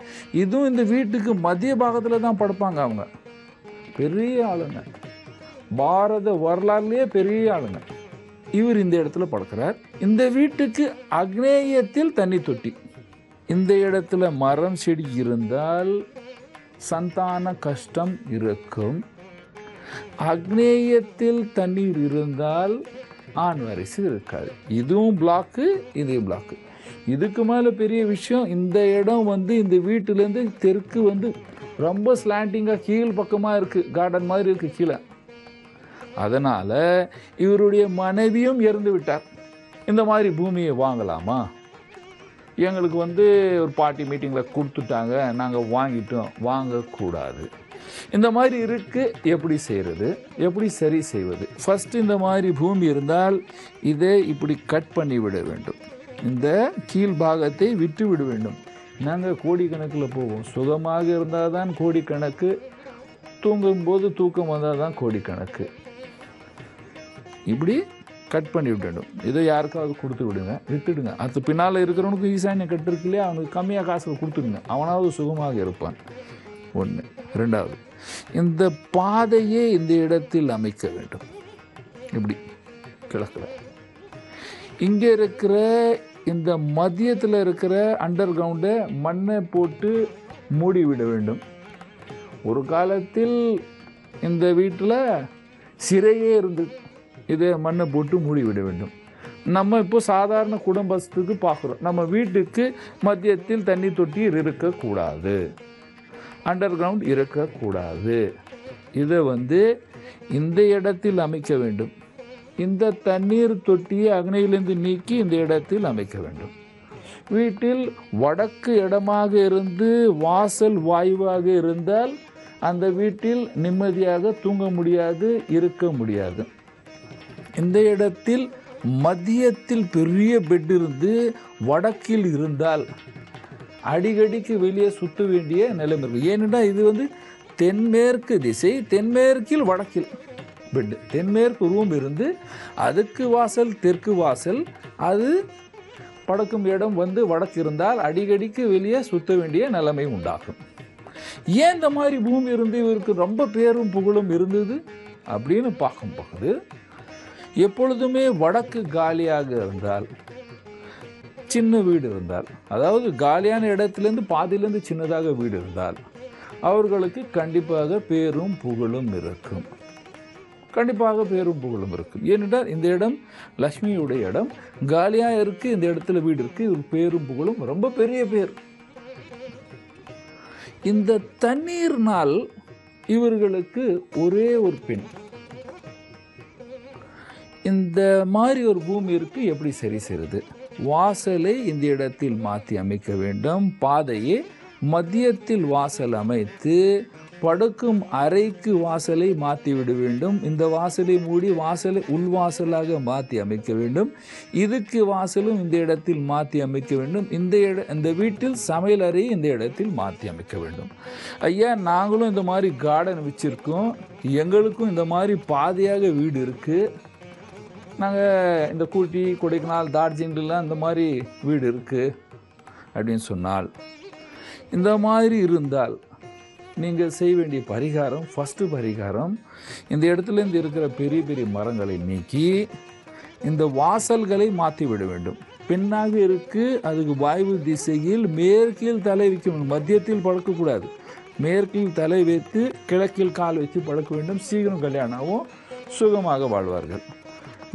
இதுவும் இந்த வீட்டுக்கு மத்திய பாகத்தில் தான் படுப்பாங்க. அவங்க பெரிய ஆளுங்க, பாரத வரலாறுலேயே பெரிய ஆளுங்க. இவர் இந்த இடத்துல படுக்கிறார். இந்த வீட்டுக்கு அக்னேயத்தில் தண்ணி தொட்டி. இந்த இடத்துல மரம் செடி இருந்தால் சந்தான கஷ்டம் இருக்கும். அக்னேயத்தில் தண்ணீர் இருந்தால் ஆண் வாரிசு இருக்காது. இதுவும் பிளாக்கு, இதே பிளாக்கு. இதுக்கு மேலே பெரிய விஷயம், இந்த இடம் இந்த வீட்டிலேருந்து தெற்கு ரொம்ப ஸ்லாண்டிங்காக கீழ் பக்கமாக இருக்குது, கார்டன் மாதிரி இருக்குது கீழே. அதனால் இவருடைய மனைவியும் இறந்து விட்டார். இந்த மாதிரி பூமியை வாங்கலாமா? எங்களுக்கு ஒரு பார்ட்டி மீட்டிங்கில் கொடுத்துட்டாங்க, நாங்கள் வாங்கிட்டோம், வாங்கக்கூடாது. இந்த மாதிரி இருக்குது. எப்படி செய்கிறது, எப்படி சரி செய்வது? ஃபஸ்ட்டு இந்த மாதிரி பூமி இருந்தால் இதை இப்படி கட் பண்ணி விட வேண்டும். இந்த கீழ் பாகத்தை விட்டு விட வேண்டும். நாங்கள் கோடிக்கணக்கில் போவோம். சுகமாக இருந்தால் தான் கோடிக்கணக்கு, தூங்கும்போது தூக்கம் வந்தால் தான் கோடிக்கணக்கு. இப்படி கட் பண்ணி விட்டுடும். இதை யாருக்காவது கொடுத்து விடுங்க, விட்டுடுங்க. அது பின்னால் இருக்கிறவனுக்கு ஈசானிய கட்டு இருக்கு இல்லையா, அவனுக்கு கம்மியாக காசில் கொடுத்துடுங்க, அவனாவது சுகமாக இருப்பான். ஒன்று. ரெண்டாவது, இந்த பாதையே இந்த இடத்தில் அமைக்க வேண்டும். இப்படி கிழக்கில் இங்கே இருக்கிற இந்த மத்தியத்தில் இருக்கிற அண்டர் கிரவுண்டை மண்ணை போட்டு மூடிவிட வேண்டும். ஒரு காலத்தில் இந்த வீட்டில் சிறையே இருந்தது, இதை மண்ணை போட்டு மூடிவிட வேண்டும். நம்ம இப்போ சாதாரண குடும்பத்துக்கு பார்க்குறோம். நம்ம வீட்டுக்கு மத்தியத்தில் தண்ணி தொட்டி இருக்கக்கூடாது, அண்டர் கிரவுண்ட் இருக்கக்கூடாது. இதை இந்த இடத்தில் அமைக்க வேண்டும். இந்த தண்ணீர் தொட்டியை அக்னியிலிருந்து நீக்கி இந்த இடத்தில் அமைக்க வேண்டும். வீட்டில் வடக்கு இடமாக இருந்து வாசல் வாயுவாக இருந்தால் அந்த வீட்டில் நிம்மதியாக தூங்க முடியாது, இருக்க முடியாது. இந்த இடத்தில் மத்தியத்தில் பெரிய பெட் இருந்து வடக்கில் இருந்தால் அடிக்கடிக்கு வெளியே சுற்ற வேண்டிய நிலைமை இருக்குது. ஏனென்றா இது தென்மேற்கு திசை, தென்மேற்கில் வடக்கில் பெட், தென்மேற்கு ரூம் இருந்து அதுக்கு வாசல் தெற்கு வாசல், அது படுக்கும் இடம் வடக்கு இருந்தால் அடிக்கடிக்கு வெளியே சுற்ற வேண்டிய நிலைமை உண்டாகும். ஏன் இந்த மாதிரி பூமி இருந்து இவருக்கு ரொம்ப பேரும் புகழும் இருந்தது அப்படின்னு பார்க்கும்போது, எப்பொழுதுமே வடக்கு காலியாக இருந்தால் சின்ன வீடு இருந்தால், அதாவது காலியான இடத்துலேருந்து பாதியிலேருந்து சின்னதாக வீடு இருந்தால் அவர்களுக்கு கண்டிப்பாக பேரும் புகழும் இருக்கும். கண்டிப்பாக பேரும் புகழும் இருக்கும். ஏனென்றால் இந்த இடம் லக்ஷ்மியுடைய இடம், காலியாக இருக்குது, இந்த இடத்துல வீடு இருக்குது, இது பேரும் புகழும் ரொம்ப பெரிய பேர். இந்த தண்ணீர்னால் இவர்களுக்கு ஒரே ஒரு பெண். இந்த மாதிரி ஒரு பூமி இருக்கு, எப்படி சரி செய்கிறது? வாசலை இந்த இடத்தில் மாற்றி அமைக்க வேண்டும். பாதையை மத்தியத்தில் வாசல் அமைத்து படுக்கும் அறைக்கு வாசலை மாற்றி விட வேண்டும். இந்த வாசலை மூடி வாசலை உள்வாசலாக மாற்றி அமைக்க வேண்டும். இதுக்கு வாசலும் இந்த இடத்தில் மாற்றி அமைக்க வேண்டும். இந்த வீட்டில் சமையல் அறையை இந்த இடத்தில் மாற்றி அமைக்க வேண்டும். ஐயா, நாங்களும் இந்த மாதிரி கார்டன் வச்சுருக்கோம், எங்களுக்கும் இந்த மாதிரி பாதையாக வீடு இருக்குது, நாங்கள் இந்த ஊட்டி, கொடைக்கானல், டார்ஜிலிங்லாம் இந்த மாதிரி வீடு இருக்குது அப்படின்னு சொன்னால், இந்த மாதிரி இருந்தால் நீங்கள் செய்ய வேண்டிய பரிகாரம், ஃபஸ்ட்டு பரிகாரம், இந்த இடத்துலேருந்து இருக்கிற பெரிய பெரிய மரங்களை நீக்கி இந்த வாசல்களை மாற்றி விட வேண்டும். பெண்ணாக இருக்குது, அதுக்கு வாயு திசையில் மேற்கில் தலை வைக்க வேண்டும். மத்தியத்தில் படுக்கக்கூடாது, மேற்கில் தலை வைத்து கிழக்கில் கால் வைத்து படுக்க வேண்டும். சீக்கிரம் கல்யாணமும் சுகமாக வாழ்வார்கள்.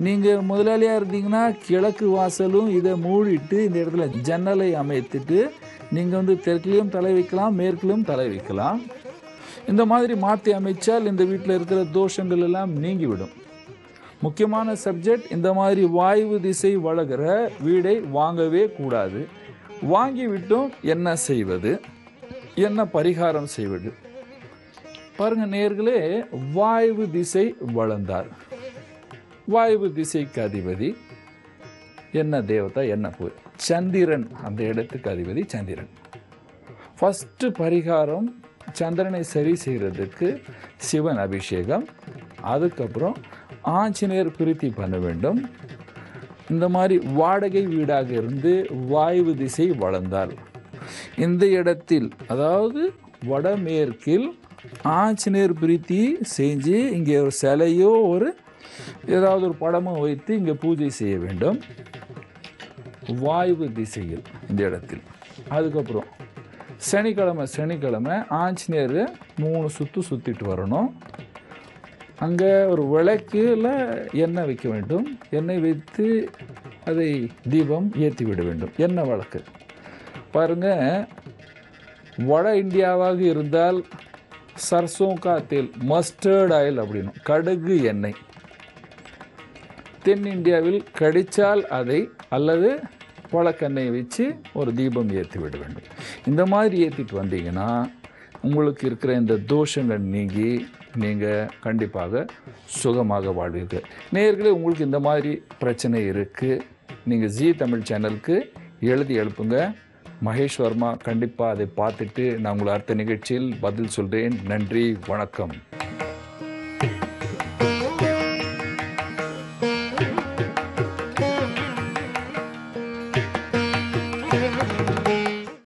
நீங்கள் முதலாளியாக இருந்தீங்கன்னா கிழக்கு வாசலும் இதை மூடிட்டு இந்த இடத்துல ஜன்னலை அமைத்துட்டு நீங்கள் தெற்கிலையும் தலை வைக்கலாம், மேற்கிலும் தலை வைக்கலாம். இந்த மாதிரி மாற்றி அமைச்சால் இந்த வீட்டில் இருக்கிற தோஷங்கள் எல்லாம் நீங்கிவிடும். முக்கியமான சப்ஜெக்ட், இந்த மாதிரி வாயு திசை வளர்கிற வீடை வாங்கவே கூடாது. வாங்கிவிட்டும் என்ன செய்வது, என்ன பரிகாரம் செய்வது? பாருங்க நேயர்களே, வாயு திசை வளர்ந்தார். வாயு திசைக்கு அதிபதி என்ன தேவதா, என்ன போய் சந்திரன், அந்த இடத்துக்கு அதிபதி சந்திரன். ஃபஸ்ட்டு பரிகாரம், சந்திரனை சரி செய்கிறதுக்கு சிவன் அபிஷேகம், அதுக்கப்புறம் ஆஞ்சநேயர் பிரீத்தி பண்ண வேண்டும். இந்த மாதிரி வாடகை வீடாக இருந்து வாயு திசை வளர்ந்தால் இந்த இடத்தில், அதாவது வடமேற்கில் ஆஞ்சநேயர் பிரீத்தி செஞ்சு இங்கே ஒரு சிலையோ ஏதாவது ஒரு படமும் வைத்து இங்கே பூஜை செய்ய வேண்டும் வாயு திசையில் இந்த இடத்தில். அதுக்கப்புறம் சனிக்கிழமை ஆஞ்சநேயர் 3 சுற்று சுற்றிட்டு வரணும். அங்கே ஒரு விளக்கில் எண்ணெய் வைக்க வேண்டும். எண்ணெய் வைத்து அதை தீபம் ஏற்றி விட வேண்டும். எண்ணெய் விளக்கு பாருங்கள், வட இந்தியாவாக இருந்தால் சர்சோங்கா தேல், மஸ்டர்ட் ஆயில் அப்படின்னு, கடுகு எண்ணெய். தென் இந்தியாவில் கடிச்சால் அதை அல்லது பழக்கெண்ணெய் வச்சு ஒரு தீபம் ஏற்றி விட வேண்டும். இந்த மாதிரி ஏற்றிட்டு வந்தீங்கன்னா உங்களுக்கு இருக்கிற இந்த தோஷங்கள் நீங்கி நீங்கள் கண்டிப்பாக சுகமாக வாழ்வீர்கள். நேயர்களே, உங்களுக்கு இந்த மாதிரி பிரச்சனை இருக்குது, நீங்கள் ஜீ தமிழ் சேனலுக்கு எழுதி எழுப்புங்க. மகேஷ் வர்மா கண்டிப்பாக அதை பார்த்துட்டு நான் உங்களை அடுத்த நிகழ்ச்சியில் பதில் சொல்கிறேன். நன்றி, வணக்கம்.